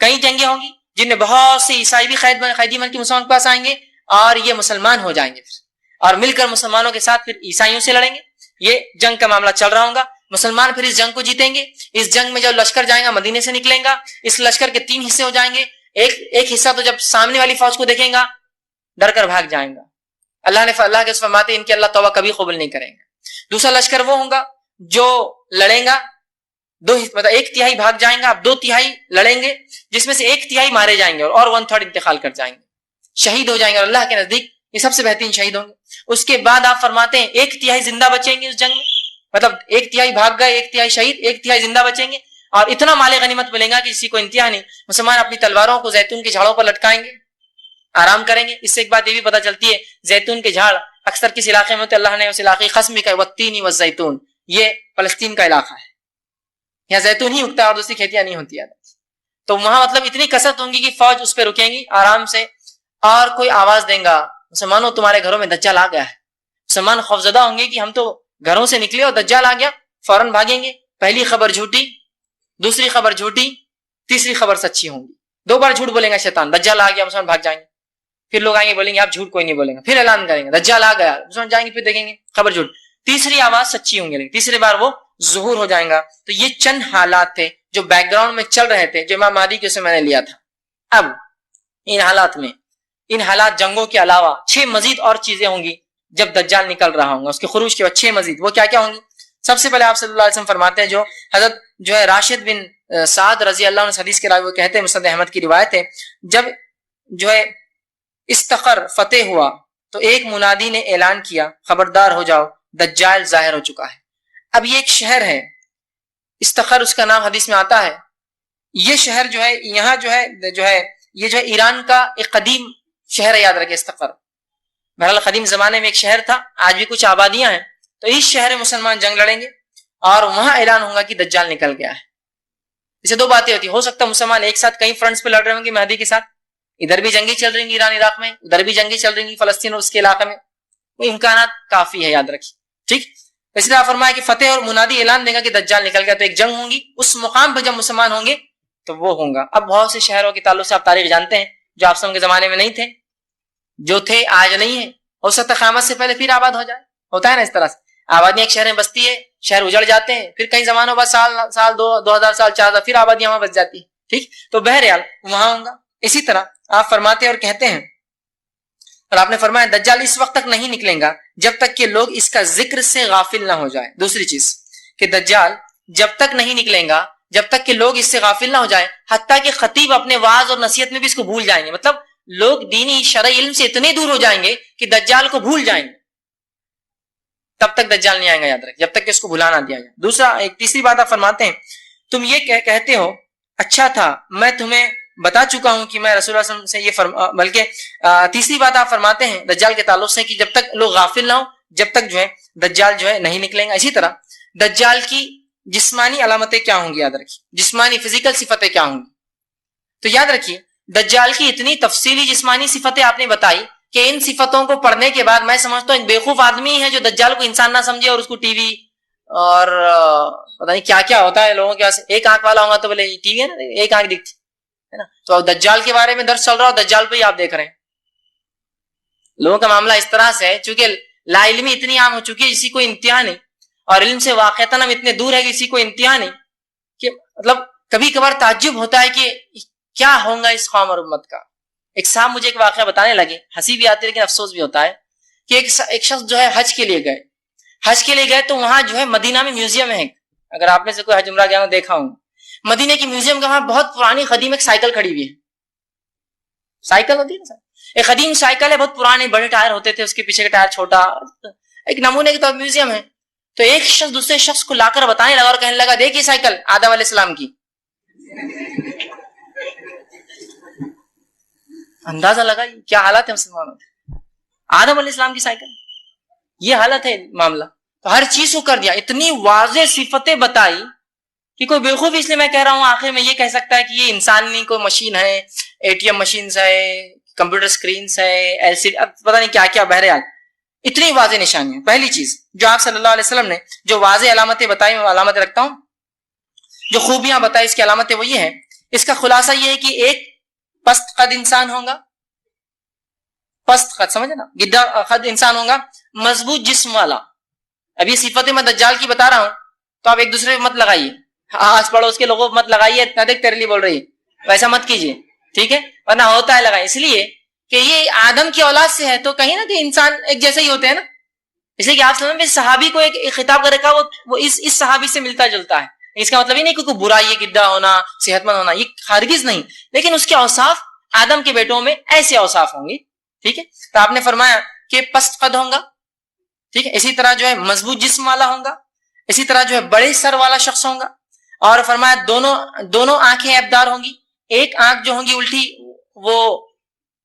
کئی جنگیں ہوں گی جن میں بہت سے عیسائی بھی قیدی بن کے مسلمان کے پاس آئیں گے، اور یہ مسلمان ہو جائیں گے پھر، اور مل کر مسلمانوں کے ساتھ پھر عیسائیوں سے لڑیں گے۔ یہ جنگ کا معاملہ چل رہا ہوگا، مسلمان پھر اس جنگ کو جیتیں گے۔ اس جنگ میں جو لشکر جائے گا مدینے سے نکلیں گا، اس لشکر کے 3 حصے ہو جائیں گے، ایک حصہ تو جب سامنے والی فوج کو دیکھیں گا ڈر کر بھاگ جائیں گا، اللہ کے فرماتے ہیں ان کی اللہ توبہ کبھی قبول نہیں کریں گے۔ دوسرا لشکر وہ ہوگا جو لڑیں گا، مطلب 1/3 بھاگ جائیں گا، اب 2/3 لڑیں گے، جس میں سے 1/3 مارے جائیں گے اور 1/3 انتقال کر جائیں گے، شہید ہو جائیں گے، اور اللہ کے نزدیک یہ سب سے بہترین شہید ہوں گے. اس کے بعد آپ فرماتے ہیں 1/3 زندہ بچیں گے اس جنگ میں, مطلب 1/3 بھاگ گئے, 1/3 شہید, 1/3 زندہ بچیں گے, اور اتنا مال غنیمت ملے گا کہ کسی کو انتہا نہیں. مسلمان اپنی تلواروں کو زیتون کے جھاڑوں پر لٹکائیں گے, آرام کریں گے. اس سے ایک بات یہ بھی پتہ چلتی ہے, زیتون کے جھاڑ اکثر کس علاقے میں ہوتے, اللہ نے اس علاقے قسم بھی کہا والتین والزیتون, یہ فلسطین کا علاقہ ہے, یہاں زیتون ہی اگتا ہے اور دوسری کھیتیاں نہیں ہوتی. تو وہاں مطلب اتنی کثرت ہوں گی کہ فوج اس پہ رکیں گی آرام سے, اور کوئی آواز دیں گا مسلمانوں تمہارے گھروں میں دجال آ گیا ہے. مسلمان خوفزدہ ہوں گے کہ ہم تو گھروں سے نکلے اور دجال آ گیا, فوراً بھاگیں گے. پہلی خبر جھوٹی, دوسری خبر جھوٹی, تیسری خبر سچی ہوں گی. 2 بار جھوٹ بولیں گا شیطان, دجال آ گیا, مسلمان بھاگ جائیں گے. پھر لوگ آئیں گے بولیں گے آپ جھوٹ کوئی نہیں بولیں گے, پھر اعلان کریں گے دجال آ گیا, مسلمان جائیں گے, پھر دیکھیں گے خبر جھوٹ, تیسری آواز سچی ہوں گی, تیسری بار وہ ظہور ہو جائیں گا. تو یہ چند حالات تھے جو بیک گراؤنڈ میں چل رہے تھے, جو امام مہدی کے اسے میں نے لیا تھا. اب ان حالات میں, ان حالات جنگوں کے علاوہ 6 مزید اور چیزیں ہوں گی جب دجال نکل رہا ہوں گا, اس کے خروج کے بعد 6 مزید. وہ کیا کیا ہوں گی؟ سب سے پہلے آپ صلی اللہ علیہ وسلم فرماتے ہیں, جو حضرت جو ہے راشد بن سعد رضی اللہ عنہ حدیث کے راوی, وہ کہتے ہیں, مسند احمد کی روایت ہے, جب جو ہے استخر فتح ہوا تو ایک منادی نے اعلان کیا خبردار ہو جاؤ دجال ظاہر ہو چکا ہے. اب یہ ایک شہر ہے استخر, اس کا نام حدیث میں آتا ہے. یہ شہر جو ہے یہاں جو ہے یہ جو ہے ایران کا ایک قدیم شہر ہے, یاد رکھیں استخر. بہرحال قدیم زمانے میں ایک شہر تھا, آج بھی کچھ آبادیاں ہیں. تو اس شہر میں مسلمان جنگ لڑیں گے اور وہاں اعلان ہوگا کہ دجال نکل گیا ہے. اسے 2 باتیں ہوتی, ہو سکتا ہے مسلمان ایک ساتھ کئی فرنٹس پہ لڑ رہے ہوں گے مہدی کے ساتھ, ادھر بھی جنگیں چل رہی ہیں ایران عراق میں, ادھر بھی جنگیں چل رہی ہیں فلسطین اور اس کے علاقے میں. وہ امکانات کافی ہے, یاد رکھیے. ٹھیک, اس لیے فرمایا کہ فتح اور منادی اعلان دے گا کہ دجال نکل گیا, تو ایک جنگ ہوں گی. اس مقام پہ جب مسلمان ہوں گے تو وہ ہوں گا. اب بہت سے شہروں کے تعلق سے آپ تاریخ جانتے ہیں جو آپ کے زمانے میں نہیں تھے, جو تھے آج نہیں ہے. ہو سکتا ہے قیامت سے پہلے پھر آباد ہو جائے, ہوتا ہے نا اس طرح سے. آبادیاں ایک شہر میں بستی ہے, شہر اجڑ جاتے ہیں, پھر کئی زمانوں بعد سال 2000 سال 4000 پھر آبادیاں وہاں بس جاتی ہے. ٹھیک, تو بہرحال وہاں ہوں گا. اسی طرح آپ فرماتے اور کہتے ہیں, اور آپ نے فرمایا دجال اس وقت تک نہیں نکلیں گا جب تک کہ لوگ اس کا ذکر سے غافل نہ ہو جائیں. دوسری چیز کہ دجال جب تک نہیں نکلیں گا جب تک کہ لوگ اس سے غافل نہ ہو جائیں, حتیٰ کہ خطیب اپنے وعظ اور نصیحت میں بھی اس کو بھول جائیں گے. مطلب لوگ دینی شرعی علم سے اتنے دور ہو جائیں گے کہ دجال کو بھول جائیں گے, تب تک دجال نہیں آئے گا, یاد رکھ, جب تک کہ اس کو بھلا نہ دیا جائے. دوسرا, ایک تیسری بات آپ فرماتے ہیں, تم یہ کہتے ہو اچھا تھا میں تمہیں بتا چکا ہوں کہ میں رسول اللہ صلی اللہ علیہ وسلم سے یہ بلکہ تیسری بات آپ فرماتے ہیں دجال کے تعلق سے کہ جب تک لوگ غافل نہ ہو جب تک جو ہے دجال جو ہے نہیں نکلیں گا. اسی طرح دجال کی جسمانی علامتیں کیا ہوں گی, یاد رکھیے, جسمانی فزیکل صفتیں کیا ہوں گی. تو یاد رکھیے دجال کی اتنی تفصیلی جسمانی صفتیں آپ نے بتائی کہ ان صفتوں کو پڑھنے کے بعد میں سمجھتا ہوں ایک بیوقوف آدمی ہے جو دجال کو انسان نہ سمجھے اور اس کو ٹی وی اور پتہ نہیں کیا کیا ہوتا ہے لوگوں کے پاس. ایک آنکھ والا ہوگا تو بولے ٹی وی ہے نا, ایک آنکھ دکھتی ہے نا. تو دجال کے بارے میں درس چل رہا ہو, دجال پہ ہی آپ دیکھ رہے ہیں. لوگوں کا معاملہ اس طرح سے ہے, چونکہ لا علمی اتنی عام ہو چکی ہے کسی کو انتہا نہیں, اور علم سے واقعتاً ہم اتنے دور ہے کہ کسی کو انتہا نہیں, کہ مطلب کبھی کبھار تعجب ہوتا ہے کہ کیا ہوگا اس قوم اور امت کا. ایک صاحب مجھے ایک واقعہ بتانے لگے, ہنسی بھی آتی ہے لیکن افسوس بھی ہوتا ہے, کہ ایک شخص جو ہے حج کے لیے گئے تو وہاں جو ہے مدینہ میں میوزیم ہے. اگر آپ میں سے کوئی حج عمرہ گیا دیکھا ہوں, مدینہ کی میوزیم کا وہاں بہت پرانی قدیم ایک سائیکل کھڑی ہوئی ہے. سائیکل ہوتی ہے نا, ایک قدیم سائیکل ہے, بہت پرانے بڑے ٹائر ہوتے تھے, اس کے پیچھے کا ٹائر چھوٹا, ایک نمونے کی طور میوزیم ہے. تو ایک شخص دوسرے شخص کو لا کر بتانے لگا اور کہنے لگا دیکھیے سائیکل آدم علیہ السلام کی. اندازہ لگا کیا حالت ہے مسلمانوں کی, آدم علیہ السلام کی سائیکل, یہ حالت ہے معاملہ. تو ہر چیز کو کر دیا, اتنی واضح صفتیں بتائی کہ کوئی بیوقوف, اس لیے میں کہہ رہا ہوں آخر میں یہ کہہ سکتا ہے کہ یہ انسان نہیں, کوئی مشین ہے, اے ٹی ایم مشینز ہے, کمپیوٹر سکرینز ہے, ایل سی ڈی, پتہ نہیں کیا کیا. بہرحال اتنی واضح نشانیاں. پہلی چیز جو آپ صلی اللہ علیہ وسلم نے جو واضح علامتیں بتائی, میں علامتیں رکھتا ہوں, جو خوبیاں بتائی اس کی علامتیں وہ یہ ہے. اس کا خلاصہ یہ ہے کہ ایک پست قد انسان ہوگا, پست قد سمجھے نا, گدھا قد انسان ہوگا, مضبوط جسم والا. ابھی صفتیں میں دجال کی بتا رہا ہوں تو آپ ایک دوسرے پہ مت لگائیے, آس پڑوس کے لوگوں مت لگائیے, اتنا دیکھ تیرے لیے بول رہی ہے, ویسا مت کیجیے, ٹھیک ہے, ورنہ ہوتا ہے لگائیں. اس لیے کہ یہ آدم کی اولاد سے ہے تو کہیں نا کہ انسان ایک جیسے ہی ہوتے ہیں نا, اس لیے کہ آپ سمجھ میں صحابی کو ایک خطاب کر رکھا وہ اس صحابی سے ملتا جلتا ہے. اس کا مطلب یہ نہیں کہ کوئی برائی ہے, گڈھا ہونا, صحت مند ہونا, یہ ہرگز نہیں, لیکن اس کے اوصاف آدم کے بیٹوں میں ایسے اوصاف ہوں گے ٹھیک ہے. تو آپ نے فرمایا کہ پست قد ہوں گا, ٹھیک ہے, اسی طرح جو ہے مضبوط جسم والا ہوں گا, اسی طرح جو ہے بڑے سر والا شخص ہوں گا, اور فرمایا دونوں آنکھیں عیبدار ہوں گی, ایک آنکھ جو ہوں گی الٹی وہ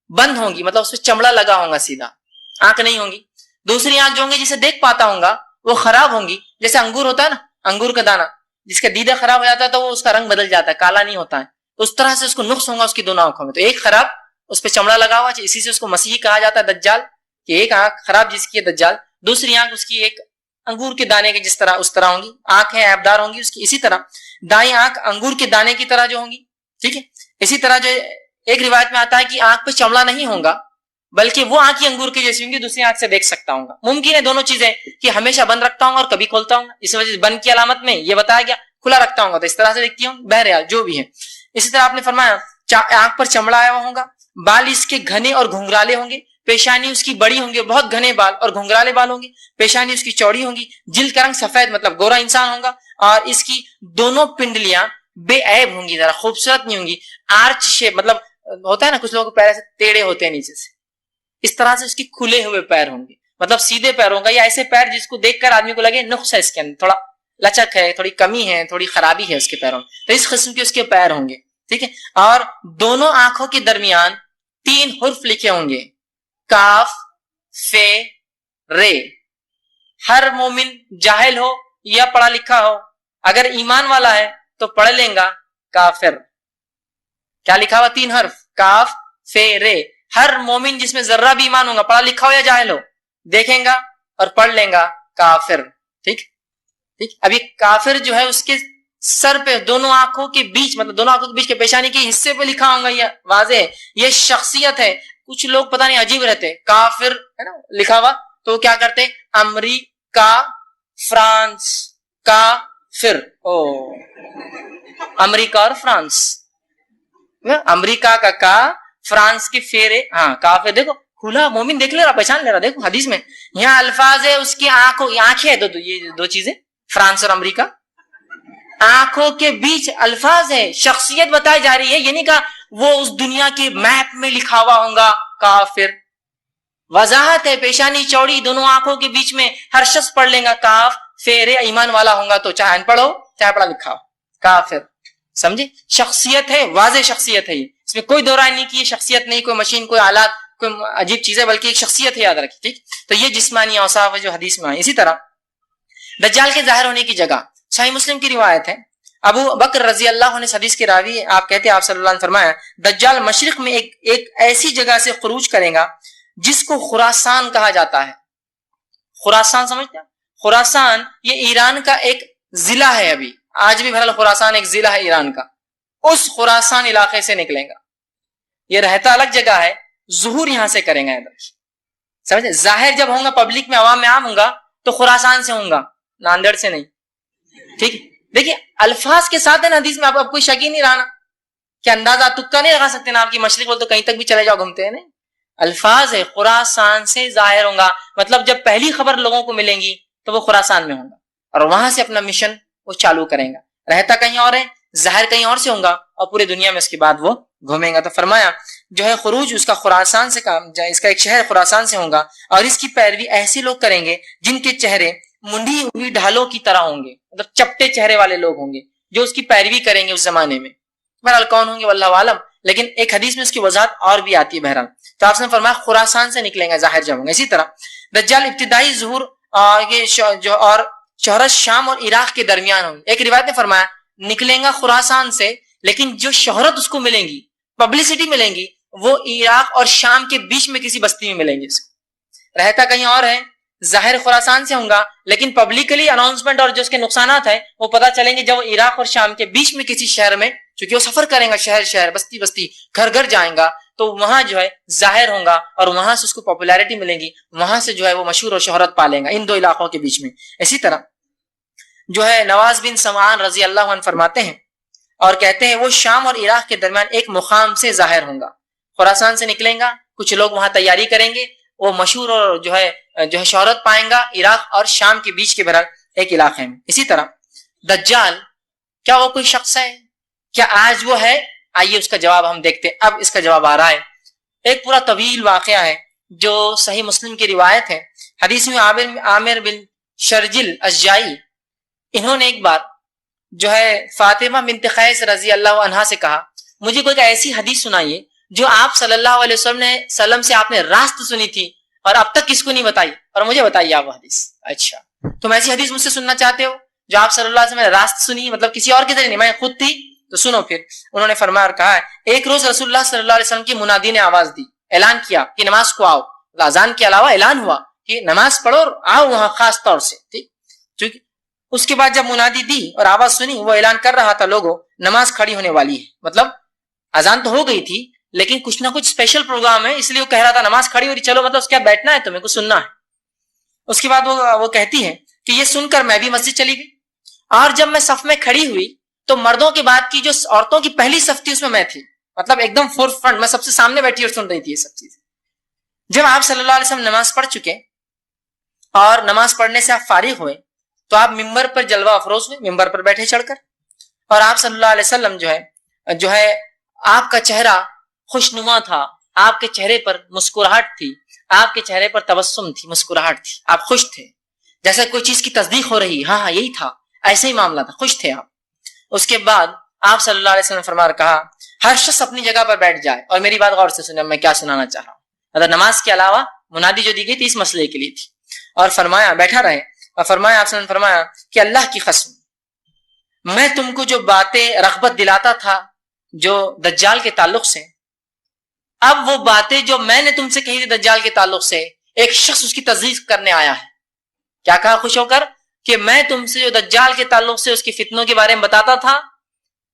بند ہوں گی, مطلب اس پہ چمڑا لگا ہوگا, سیدھا آنکھ نہیں ہوں گی. دوسری آنکھ جو ہوں گی جسے دیکھ پاتا ہوں گا وہ خراب ہوں گی, جیسے انگور ہوتا ہے نا, انگور کا دانا جس کا دیدہ خراب ہو جاتا ہے تو وہ اس کا رنگ بدل جاتا ہے, کالا نہیں ہوتا ہے, تو اس طرح سے اس کو نقص ہوگا اس کی دونوں آنکھوں میں. تو ایک خراب, اس پہ چمڑا لگا ہوا, اسی سے اس کو مسیح کہا جاتا ہے, دجال, کہ ایک آنکھ خراب جس کی ہے دجال, دوسری آنکھ اس کی ایک انگور کے دانے کے جس طرح اس طرح ہوں گی, آنکھیں عیبدار ہوں گی اس کی. اسی طرح دائیں آنکھ انگور کے دانے کی طرح جو ہوں گی, ٹھیک ہے. اسی طرح جو ایک روایت میں آتا ہے کہ آنکھ پہ چمڑا نہیں ہوگا بلکہ وہ آنکھ انگور کی جیسی ہوں گی, دوسری آنکھ سے دیکھ سکتا ہوں گا. ممکن ہے دونوں چیزیں کہ ہمیشہ بند رکھتا ہوں گا اور کبھی کھولتا ہوں گا, اس وجہ سے بند کی علامت میں یہ بتایا گیا, کھلا رکھتا ہوں گا تو اس طرح سے دیکھتی ہوں, بہرحال جو بھی ہے. اسی طرح آپ نے فرمایا آنکھ پر چمڑا آیا ہوا ہوگا, بال اس کے گھنے اور گھنگرالے ہوں گے, پیشانی اس کی بڑی ہوں گے, بہت گھنے بال اور گھنگرالے بال ہوں گے, پیشانی اس کی چوڑی ہوں گی, جلد کا رنگ سفید مطلب گورا انسان ہوگا, اور اس کی دونوں پنڈلیاں بے عیب ہوں گی, ذرا خوبصورت نہیں ہوں گی, آرچ شیپ, مطلب ہوتا ہے نا کچھ لوگوں کے پیر سے ٹیڑے ہوتے ہیں نیچے سے, اس طرح سے اس کی کھلے ہوئے پیر ہوں گے, مطلب سیدھے پیر ہوں گا, یا ایسے پیر جس کو دیکھ کر آدمی کو لگے نقص ہے اس کے اندر, تھوڑا لچک ہے, تھوڑی کمی ہے, تھوڑی خرابی ہے اس کے پیروں میں, تو اس قسم کے اس کے پیر ہوں گے, ٹھیک ہے. اور دونوں آنکھوں کے درمیان 3 حرف لکھے ہوں گے, کاف فے رے. ہر مومن جاہل ہو یا پڑھا لکھا ہو, اگر ایمان والا ہے تو پڑھ لیں گا کافر. کیا لکھا ہوا؟ 3 حرف, کاف فے رے. ہر مومن جس میں ذرہ بھی ایمان ہوگا, پڑھا لکھا ہو یا جاہل ہو, دیکھیں گا اور پڑھ لیں گا کافر. ٹھیک ٹھیک. ابھی کافر جو ہے اس کے سر پہ دونوں آنکھوں کے بیچ, مطلب دونوں آنکھوں کے بیچ کے پیشانی کے حصے پہ لکھا ہوگا, یہ واضح ہے, یہ شخصیت ہے. کچھ لوگ پتہ نہیں عجیب رہتے, کافر ہے نا لکھا ہوا تو کیا کرتے, امریکہ فرانس کافر, امریکہ اور فرانس, امریکہ کا فرانس کی فیرے, ہاں کافر. دیکھو کھلا مومن دیکھ لے رہا, پہچان لے رہا. دیکھو حدیث میں یہاں الفاظ ہے, اس کی آنکھیں ہے, یہ 2 چیزیں, فرانس اور امریکہ, آنکھوں کے بیچ الفاظ ہے, شخصیت بتائی جا رہی ہے. یہ نہیں کہا وہ اس دنیا کے میپ میں لکھا ہوا ہوگا کافر, وضاحت ہے, پیشانی چوڑی, دونوں آنکھوں کے بیچ میں, ہر شخص پڑھ لیں گا کاف فیرے. ایمان والا ہوگا تو چاہے ان پڑھ ہو چاہے پڑھا لکھا ہو, کافر. سمجھے, شخصیت ہے, واضح شخصیت ہے, یہ اس میں کوئی دو رائے نہیں کی یہ شخصیت نہیں, کوئی مشین, کوئی آلات, کوئی عجیب چیز ہے, بلکہ ایک شخصیت ہے, یاد رکھیں. ٹھیک, تو یہ جسمانی اوصاف ہے جو حدیث میں آئی. اسی طرح دجال کے ظاہر ہونے کی جگہ, صحیح مسلم کی روایت ہے, ابو بکر رضی اللہ عنہ حدیث کے راوی, آپ کہتے ہیں آپ صلی اللہ علیہ وسلم فرمایا, دجال مشرق میں ایک ایسی جگہ سے خروج کرے گا جس کو خراسان کہا جاتا ہے. خراسان سمجھتے ہیں؟ خراسان یہ ایران کا ایک ضلع ہے, ابھی آج بھی بہرحال خراسان ایک ضلع ہے ایران کا, اس خراسان علاقے سے نکلیں گا. یہ رہتا الگ جگہ ہے, ظہور یہاں سے کریں گا ادھر, سمجھے. ظاہر جب ہوں گا پبلک میں, عوام میں عام ہوں گا تو خراسان سے ہوں گا, ناندیڑ سے نہیں. ٹھیک, دیکھیے الفاظ کے ساتھ ہے نا حدیث میں, آپ کوئی شک ہی نہیں رہا نا, کہ اندازہ تکا نہیں لگا سکتے نا, آپ کی مشرق بول تو کہیں تک بھی چلے جاؤ گھومتے ہیں. نہیں, الفاظ ہے, خراسان سے ظاہر ہوں گا, مطلب جب پہلی خبر لوگوں کو ملیں گی تو وہ خراسان میں ہوں گا, اور وہاں سے اپنا مشن وہ چالو کریں گا. رہتا کہیں اور ہے, ظاہر کہیں اور سے ہوں گا, اور پورے دنیا میں اس کے بعد وہ گھومیں گا. تو فرمایا جو ہے خروج اس کا خراسان سے, اس کا ایک شہر خراسان سے ہوگا, اور اس کی پیروی ایسے لوگ کریں گے جن کے چہرے منڈی ہوئی ڈھالوں کی طرح ہوں گے, مطلب چپٹے چہرے والے لوگ ہوں گے جو اس کی پیروی کریں گے اس زمانے میں. بہرحال کون ہوں گے واللہ عالم, لیکن ایک حدیث میں اس کی وضاحت اور بھی آتی ہے. بہرحال تو آپ نے فرمایا خراسان سے نکلیں گے ظاہر جب ہوں گے. اسی طرح دجال ابتدائی ظہور اور شہرت شام اور عراق کے درمیان ہوں گے. ایک روایت نے فرمایا نکلیں گا خراسان سے, لیکن جو شہرت اس کو ملیں گی, پبلسٹی ملیں گی, وہ عراق اور شام کے بیچ میں کسی بستی میں ملیں گے. اس کو رہتا کہیں اور ہے, ظاہر خراسان سے ہوں گا, لیکن پبلکلی اناؤنسمنٹ اور جو اس کے نقصانات ہیں وہ پتہ چلیں گے جب وہ عراق اور شام کے بیچ میں کسی شہر میں, چونکہ وہ سفر کریں گا, شہر شہر بستی بستی گھر گھر جائیں گا, تو وہاں جو ہے ظاہر ہوں گا, اور وہاں سے اس کو پاپولیرٹی ملیں گی, وہاں سے جو ہے وہ مشہور اور شہرت پالیں گا ان 2 علاقوں کے بیچ میں. اسی طرح جو ہے نواز بن سمعان رضی اللہ عنہ فرماتے ہیں اور کہتے ہیں وہ شام اور عراق کے درمیان ایک مقام سے ظاہر ہوں گا. خراسان سے نکلیں گا, کچھ لوگ وہاں تیاری کریں گے, وہ مشہور اور جو ہے شہرت پائیں گا عراق اور شام کے بیچ کے بہرحال ایک علاقے میں. اسی طرح دجال کیا وہ کوئی شخص ہے, کیا آج وہ ہے؟ آئیے اس کا جواب ہم دیکھتے ہیں. اب اس کا جواب آ رہا ہے. ایک پورا طویل واقعہ ہے جو صحیح مسلم کی روایت ہے. حدیث میں عامر بن شرجل اشجعی انہوں نے ایک بار جو ہے فاطمہ بنت قیس رضی اللہ عنہا سے کہا مجھے کوئی ایسی حدیث سنائیے جو آپ صلی اللہ علیہ وسلم سے آپ نے راست سنی تھی اور اب تک کس کو نہیں بتائی, اور مجھے بتائیے آپ وہ حدیث. اچھا تم ایسی حدیث مجھ سے سننا چاہتے ہو جو آپ صلی اللہ علیہ وسلم نے راست سنی, مطلب کسی اور کی طرح نہیں, میں خود تھی, تو سنو پھر. انہوں نے فرمایا اور کہا ایک روز رسول اللہ صلی اللہ علیہ وسلم کی منادی نے آواز دی, اعلان کیا کہ نماز کو آؤ. اذان کے علاوہ اعلان ہوا کہ نماز پڑھو اور آؤ وہاں خاص طور سے. ٹھیک, چونکہ اس کے بعد جب منادی دی اور آواز سنی, وہ اعلان کر رہا تھا لوگوں نماز کھڑی ہونے والی ہے. مطلب اذان تو ہو گئی تھی لیکن کچھ نہ کچھ اسپیشل پروگرام ہے, اس لیے وہ کہہ رہا تھا نماز کھڑی ہو رہی, چلو مطلب اس کے بعد بیٹھنا ہے, تمہیں کو سننا ہے. اس کے بعد وہ کہتی ہے کہ یہ سن کر میں بھی مسجد چلی گئی, اور جب میں صف میں کھڑی ہوئی تو مردوں کے بعد کی جو عورتوں کی پہلی صف تھی اس میں تھی, مطلب ایک دم فور فرنٹ, میں سب سے سامنے بیٹھی اور سن رہی تھی یہ سب چیزیں. جب آپ صلی اللہ علیہ وسلم نماز پڑھ چکے اور نماز پڑھنے سے آپ فارغ ہوئے تو آپ ممبر پر جلوہ افروز ہوئے, ممبر پر بیٹھے چڑھ کر, اور آپ صلی اللہ علیہ وسلم جو ہے آپ کا چہرہ خوشنما تھا, آپ کے چہرے پر مسکراہٹ تھی, آپ کے چہرے پر تبسم تھی, مسکراہٹ تھی, آپ خوش تھے جیسے کوئی چیز کی تصدیق ہو رہی, ہاں یہی تھا, ایسے ہی معاملہ تھا, خوش تھے آپ. اس کے بعد آپ صلی اللہ علیہ وسلم نے فرمایا کہا ہر شخص اپنی جگہ پر بیٹھ جائے اور میری بات غور سے سنیں, میں کیا سنانا چاہ رہا ہوں. مطلب نماز کے علاوہ منادی جو دی گئی تھی اس مسئلے کے لیے تھی, اور فرمایا بیٹھا رہے, اور فرمایا آپ نے فرمایا کہ اللہ کی قسم میں تم کو جو باتیں رغبت دلاتا تھا جو دجال کے تعلق سے, اب وہ باتیں جو میں نے تم سے کہی تھی دجال کے تعلق سے, ایک شخص اس کی تصدیق کرنے آیا ہے. کیا کہا خوش ہو کر کہ میں تم سے جو دجال کے تعلق سے اس کی فتنوں کے بارے میں بتاتا تھا,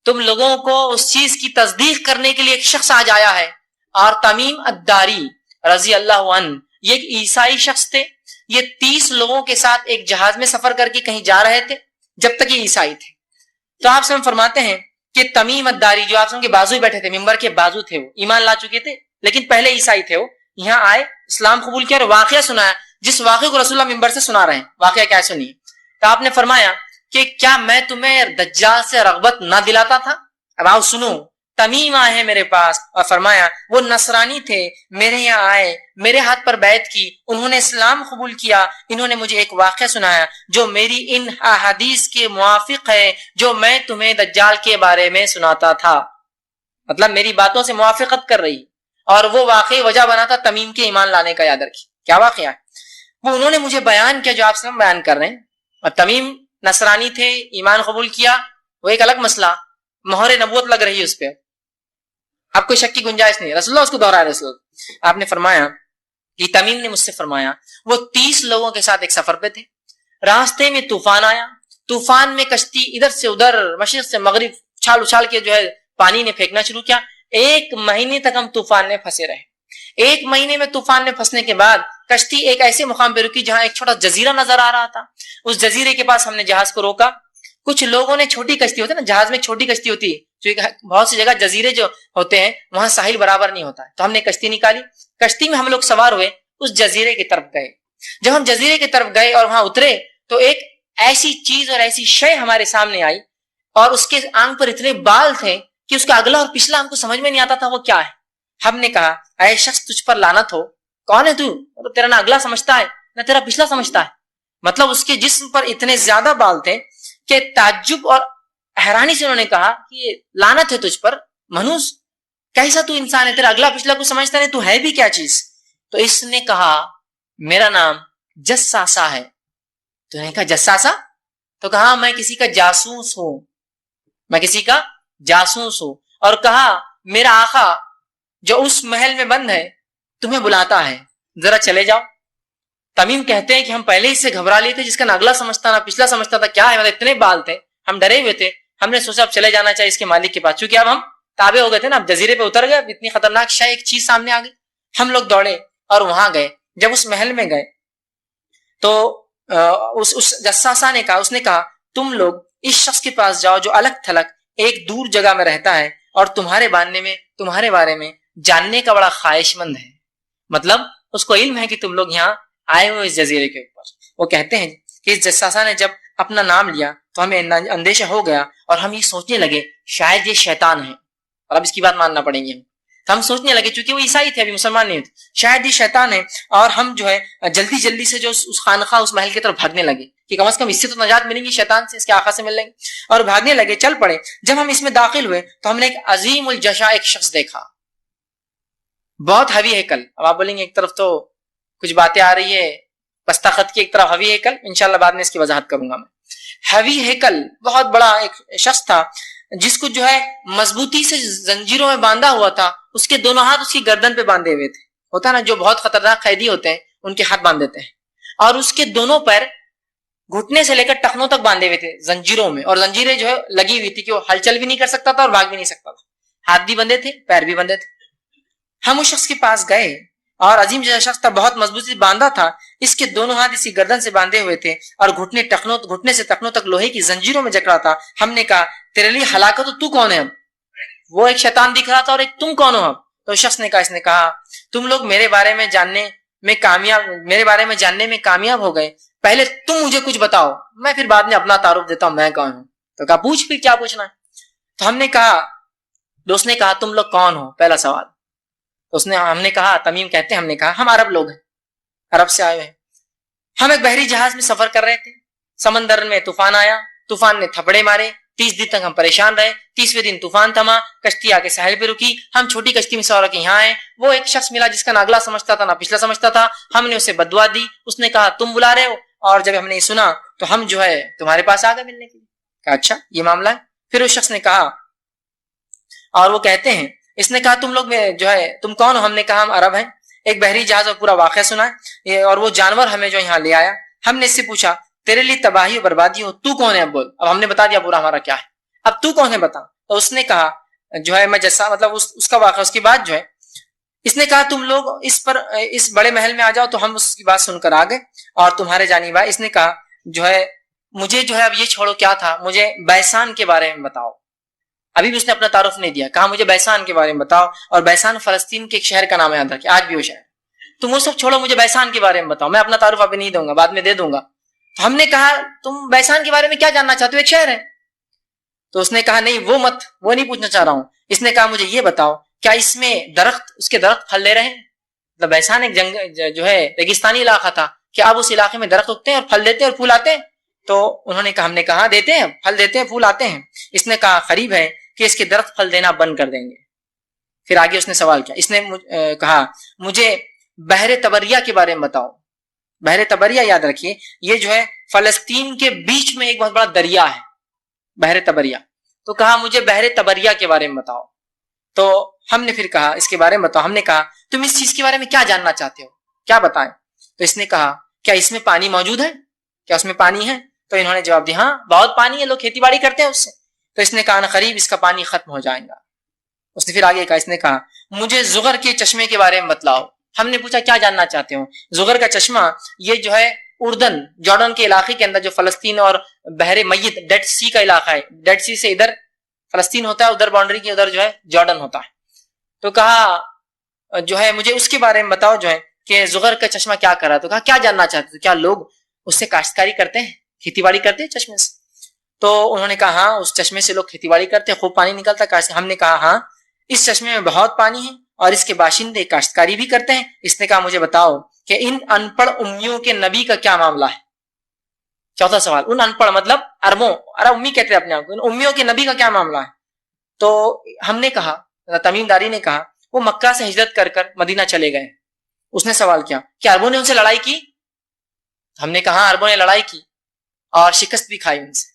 تم لوگوں کو اس چیز کی تصدیق کرنے کے لیے ایک شخص آج آیا ہے. اور تمیم الداری رضی اللہ عنہ یہ ایک عیسائی شخص تھے, یہ 30 لوگوں کے ساتھ ایک جہاز میں سفر کر کے کہیں جا رہے تھے جب تک یہ عیسائی تھے. تو آپ سے فرماتے ہیں کہ تمیم الداری جو آپ کے بازو ہی بیٹھے تھے, ممبر کے بازو تھے, وہ ایمان لا چکے تھے لیکن پہلے عیسائی تھے, وہ یہاں آئے اسلام قبول کیا اور واقعہ سنایا, جس واقعے کو رسول اللہ ممبر سے سنا رہے ہیں. واقعہ کیا سنیے. تو آپ نے فرمایا کہ کیا میں تمہیں دجال سے رغبت نہ دلاتا تھا. اب آؤ سنو, تمیم آئے ہیں میرے پاس, اور فرمایا وہ نصرانی تھے, میرے یہاں آئے, میرے ہاتھ پر بیعت کی, انہوں نے اسلام قبول کیا, انہوں نے مجھے ایک واقعہ سنایا جو میری ان احادیث کے موافق ہے جو میں تمہیں دجال کے بارے میں سناتا تھا. مطلب میری باتوں سے موافقت کر رہی, اور وہ واقعی وجہ بنا تھا تمیم کے ایمان لانے کا. یاد رکھیے کیا واقعہ ہے, وہ انہوں نے مجھے بیان کیا جو آپ سے بیان کر رہے ہیں. اور تمیم نصرانی تھے, ایمان قبول کیا, وہ ایک الگ مسئلہ, مہر نبوت لگ رہی ہے اس پہ, اب کوئی شک کی گنجائش نہیں. رسول اللہ اس کو دوہرا رسول اللہ. آپ نے فرمایا کہ تمیم نے مجھ سے فرمایا وہ 30 لوگوں کے ساتھ ایک سفر پہ تھے, راستے میں طوفان آیا, طوفان میں کشتی ادھر سے ادھر مشرق سے مغرب اچھال اچھال کے جو ہے پانی نے پھینکنا شروع کیا. 1 مہینے تک ہم طوفان میں پھنسے رہے. 1 مہینے میں طوفان میں پھنسنے کے بعد کشتی ایک ایسے مقام پہ رکی جہاں ایک چھوٹا جزیرہ نظر آ رہا تھا. اس جزیرے کے پاس ہم نے جہاز کو روکا. کچھ لوگوں نے چھوٹی کشتی ہوتی ہے نا, جہاز میں چھوٹی کشتی ہوتی ہے, بہت سی جگہ جزیرے جو ہوتے ہیں وہاں ساحل برابر نہیں ہوتا ہے, تو ہم نے کشتی نکالی. کشتی میں ہم لوگ سوار ہوئے, اس جزیرے کی طرف گئے. جب ہم جزیرے کی طرف گئے اور وہاں اترے تو ایک ایسی چیز اور ایسی شے ہمارے سامنے آئی, اور اس کے آنکھ پر اتنے بال تھے کہ اس کا اگلا اور پچھلا ہم کو سمجھ میں نہیں آتا تھا وہ کیا ہے. ہم نے کہا اے شخص تجھ پر لعنت ہو, کون ہے تو؟ تیرا نہ اگلا سمجھتا ہے نہ تیرا پچھلا سمجھتا ہے. مطلب اس کے جسم پر اتنے زیادہ بال تھے کہ تعجب اور حیرانی سے انہوں نے کہا کہ یہ لعنت ہے تجھ پر منوس, کیسا تو انسان ہے, تیرا اگلا پچھلا کو سمجھتا نہیں, تو ہے بھی کیا چیز. تو اس نے کہا میرا نام جساسا ہے. تو نے کہا جساسا, تو کہا میں کسی کا جاسوس ہوں, میں کسی کا جاسوس ہوں. اور کہا میرا آقا جو اس محل میں بند ہے تمہیں بلاتا ہے, ذرا چلے جاؤ. تمیم کہتے ہیں کہ ہم پہلے ہی سے گھبرا لیے تھے, جس کا نہ اگلا سمجھتا نہ پچھلا سمجھتا تھا کیا ہے, مطلب اتنے بال تھے, ہم ڈرے ہوئے تھے. ہم نے سوچا اب چلے جانا چاہیے اس کے مالک کے پاس, چونکہ اب ہم تابع ہو گئے تھے نا, اب جزیرے پہ اتر گئے, اب اتنی خطرناک شے ایک چیز سامنے آ گئی. ہم لوگ دوڑے اور وہاں گئے. جب اس محل میں گئے تو اس جساسا نے کہا, اس نے کہا تم لوگ اس شخص کے پاس جاؤ جو الگ تھلگ ایک دور جگہ میں رہتا ہے اور تمہارے بارے میں جاننے کا بڑا خواہش مند ہے. مطلب اس کو علم ہے کہ تم لوگ یہاں آئے ہوئے اس جزیرے کے اوپر. وہ کہتے ہیں کہ اس جساسا نے جب اپنا نام لیا تو ہمیں اندیشہ ہو گیا اور ہم یہ سوچنے لگے شاید یہ شیطان ہے, اور اب اس کی بات ماننا پڑیں گی. تو ہم سوچنے لگے چونکہ وہ عیسائی تھے ابھی مسلمان نہیں تھے شاید یہ شیطان ہے اور ہم جو ہے جلدی جلدی سے جو اس خانقاہ اس محل کی طرف بھاگنے لگے کہ کم از کم اس سے تو نجات ملیں گی شیطان سے اس کے آقا سے مل لیں گے اور بھاگنے لگے چل پڑے جب ہم اس میں داخل ہوئے تو ہم نے ایک عظیم الجشا ایک شخص دیکھا بہت ہیوی ہیکل اب آپ بولیں گے ایک طرف تو کچھ باتیں آ رہی ہے پستہ خط کی ایک طرف ہیوی ہیکل انشاءاللہ بعد میں اس کی وضاحت کروں گا میں ہیوی ہیکل بہت بڑا ایک شخص تھا جس کو جو ہے مضبوطی سے زنجیروں میں باندھا ہوا تھا اس کے دونوں ہاتھ اس کی گردن پہ باندھے ہوئے تھے ہوتا نا جو بہت خطرناک قیدی ہوتے ہیں ان کے ہاتھ باندھ دیتے ہیں اور اس کے دونوں پیر گھٹنے سے لے کر ٹخنوں تک باندھے ہوئے تھے زنجیروں میں اور زنجیریں جو ہے لگی ہوئی تھی کہ وہ ہلچل بھی نہیں کر سکتا تھا اور بھاگ بھی نہیں سکتا تھا ہاتھ بھی بندھے تھے پیر بھی بندھے تھے ہم اس شخص کے پاس گئے اور عظیم جیسا شخص تھا بہت مضبوطی سے باندھا تھا اس کے دونوں ہاتھ اسی گردن سے باندھے ہوئے تھے اور گھٹنے سے ٹخنوں تک لوہے کی زنجیروں میں جکڑا تھا ہم نے کہا تیرے لیے ہلاکت تو کون ہے اب وہ ایک شیطان دکھ رہا تھا اور ایک تم کون ہو اب تو شخص نے کہا اس نے کہا تم لوگ میرے بارے میں جاننے میں کامیاب ہو گئے پہلے تم مجھے کچھ بتاؤ میں پھر بعد میں اپنا تعارف دیتا ہوں میں کون ہوں تو کہا پوچھ پھر کیا پوچھنا ہے تو ہم نے کہا دوست نے کہا تم لوگ کون ہو پہلا سوال ہم نے کہا تمیم کہتے ہیں ہم نے کہا ہم عرب لوگ ہیں عرب سے آئے ہوئے ہیں ہم ایک بحری جہاز میں سفر کر رہے تھے سمندر میں طوفان آیا طوفان نے تھپڑے مارے 30 دن تک ہم پریشان رہے 30ویں دن طوفان تھما کشتی آ کے ساحل پہ رکی ہم چھوٹی کشتی میں سوار کے یہاں آئے وہ ایک شخص ملا جس کا نہ اگلا سمجھتا تھا نہ پچھلا سمجھتا تھا ہم نے اسے بددعا دی اس نے کہا تم بلا رہے ہو اور جب ہم نے یہ سنا تو ہم جو ہے تمہارے پاس آ گئے ملنے کے لیے کہا اچھا یہ معاملہ ہے پھر اس شخص نے کہا اور وہ کہتے ہیں اس نے کہا تم لوگ جو ہے تم کون ہو ہم نے کہا ہم عرب ہیں ایک بحری جہاز اور پورا واقعہ سنا ہے اور وہ جانور ہمیں جو یہاں لے آیا ہم نے اس سے پوچھا تیرے لیے تباہی اور بربادی ہو تو کون ہے اب بول اب ہم نے بتا دیا پورا ہمارا کیا ہے اب تو کون ہے بتا تو اس نے کہا جو ہے میں جیسا مطلب اس کا واقعہ اس کی بات جو ہے اس نے کہا تم لوگ اس بڑے محل میں آ جاؤ تو ہم اس کی بات سن کر آ گئے اور تمہارے جانب آئے اس نے کہا جو ہے مجھے جو ہے اب یہ چھوڑو کیا تھا مجھے بیسان کے بارے میں بتاؤ ابھی بھی اس نے اپنا تعارف نہیں دیا کہا مجھے بیسان کے بارے میں بتاؤ اور بیسان فلسطین کے ایک شہر کا نام یاد رکھے آج بھی وہ شہر تم وہ سب چھوڑو مجھے بیسان کے بارے میں بتاؤ میں اپنا تعارف ابھی نہیں دوں گا بعد میں دے دوں گا تو ہم نے کہا تم بیسان کے بارے میں کیا جاننا چاہتے ہو ایک شہر ہے تو اس نے کہا نہیں وہ نہیں پوچھنا چاہ رہا ہوں اس نے کہا مجھے یہ بتاؤ کیا اس میں اس کے درخت پھل دے رہے ہیں مطلب بیسان ایک جو ہے ریگستانی علاقہ تھا کہ اب اس علاقے میں درخت اگتے ہیں اور پھل دیتے ہیں اور پھول آتے ہیں تو انہوں نے کہا ہم نے کہا دیتے ہیں پھل دیتے ہیں پھول آتے ہیں اس نے کہا قریب ہے کہ اس کے درخت پھل دینا بند کر دیں گے پھر آگے اس نے سوال کیا اس نے کہا مجھے بحر تبریہ کے بارے میں بتاؤ بحر تبریہ یاد رکھیے یہ جو ہے فلسطین کے بیچ میں ایک بہت بڑا دریا ہے بحر تبریہ تو کہا مجھے بحر تبریہ کے بارے میں بتاؤ تو ہم نے پھر کہا اس کے بارے میں بتاؤ ہم نے کہا تم اس چیز کے بارے میں کیا جاننا چاہتے ہو کیا بتائیں تو اس نے کہا کیا اس میں پانی موجود ہے کیا اس میں پانی ہے تو انہوں نے جواب دیا ہاں بہت پانی ہے لوگ کھیتی باڑی کرتے ہیں اس سے تو اس نے کہا قریب اس کا پانی ختم ہو جائے گا اس نے پھر آگے کہا اس نے کہا مجھے زغر کے چشمے کے بارے میں بتلاؤ ہم نے پوچھا کیا جاننا چاہتے ہو زغر کا چشمہ یہ جو ہے اردن جارڈن کے علاقے کے اندر جو فلسطین اور بحر میت ڈیڈ سی کا علاقہ ہے ڈیڈ سی سے ادھر فلسطین ہوتا ہے ادھر باؤنڈری کے ادھر جو ہے جارڈن ہوتا ہے تو کہا جو ہے مجھے اس کے بارے میں بتاؤ جو ہے کہ زغر کا چشمہ کیا کر رہا ہے تو کہا کیا جاننا چاہتے ہو کیا لوگ اس سے کاشتکاری کرتے ہیں کھیتی باڑی کرتے ہیں چشمے سے تو انہوں نے کہا ہاں اس چشمے سے لوگ کھیتی باڑی کرتے ہیں خوب پانی نکلتا ہے ہم نے کہا ہاں اس چشمے میں بہت پانی ہے اور اس کے باشندے کاشتکاری بھی کرتے ہیں اس نے کہا مجھے بتاؤ کہ ان ان پڑھ امیوں کے نبی کا کیا معاملہ ہے چوتھا سوال ان ان پڑھ مطلب عرب امی کہتے ہیں اپنے آپ کو ان امیوں کے نبی کا کیا معاملہ ہے تو ہم نے کہا تمیم داری نے کہا وہ مکہ سے ہجرت کر مدینہ چلے گئے اس نے سوال کیا کہ عربوں نے ان سے لڑائی کی ہم نے کہا عربوں نے لڑائی کی اور شکست بھی کھائی ان سے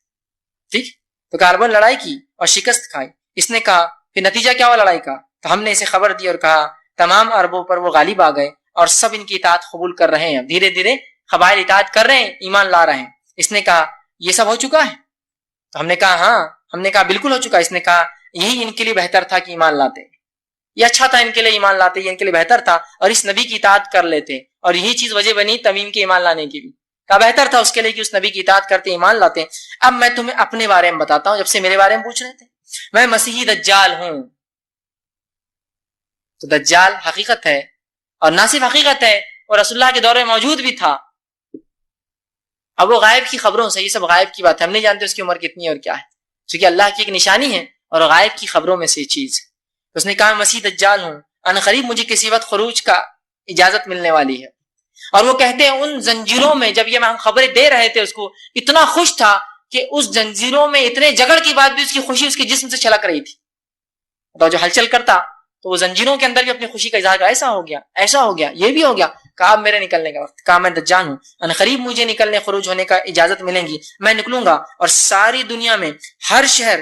ٹھیک تو کہا عربوں نے لڑائی کی اور شکست کھائی اس نے کہا پھر نتیجہ کیا ہوا لڑائی کا تو ہم نے اسے خبر دی اور کہا تمام عربوں پر وہ غالب آ گئے اور سب ان کی اطاعت قبول کر رہے ہیں دھیرے دھیرے قبائل اطاعت کر رہے ہیں ایمان لا رہے ہیں اس نے کہا یہ سب ہو چکا ہے تو ہم نے کہا ہاں ہم نے کہا بالکل ہو چکا اس نے کہا یہی ان کے لیے بہتر تھا کہ ایمان لاتے یہ اچھا تھا ان کے لیے ایمان لاتے یہ ان کے لیے بہتر تھا اور اس نبی کی اطاعت کر لیتے اور یہی چیز وجہ بنی تمیم کے ایمان لانے کی بھی کہا بہتر تھا اس کے لیے کہ اس نبی کی اطاعت کرتے ایمان لاتے اب میں تمہیں اپنے بارے میں بتاتا ہوں جب سے میرے بارے میں پوچھ رہے تھے میں مسیحی دجال ہوں تو دجال حقیقت ہے اور نہ صرف حقیقت ہے اور رسول اللہ کے دور میں موجود بھی تھا اب وہ غائب کی خبروں سے یہ سب غائب کی بات ہے ہم نہیں جانتے اس کی عمر کتنی ہے اور کیا ہے کیونکہ اللہ کی ایک نشانی ہے اور غائب کی خبروں میں سے یہ چیز اس نے کہا مسیح دجال ہوں، ان قریب مجھے کسی وقت خروج کا اجازت ملنے والی ہے. اور وہ کہتے ہیں ان زنجیروں میں جب یہ ہم خبریں دے رہے تھے اس کو اتنا خوش تھا کہ اس زنجیروں میں اتنے جگڑ کی بعد بھی اس کی خوشی اس کے جسم سے چھلک رہی تھی. تو جو ہلچل کرتا تو وہ زنجیروں کے اندر بھی اپنی خوشی کا اظہار کرا، ایسا ہو گیا، ایسا ہو گیا، یہ بھی ہو گیا. کہا اب میرے نکلنے کا وقت. کہا میں دجال ہوں، ان قریب مجھے نکلنے خروج ہونے کا اجازت ملیں گی، میں نکلوں گا اور ساری دنیا میں ہر شہر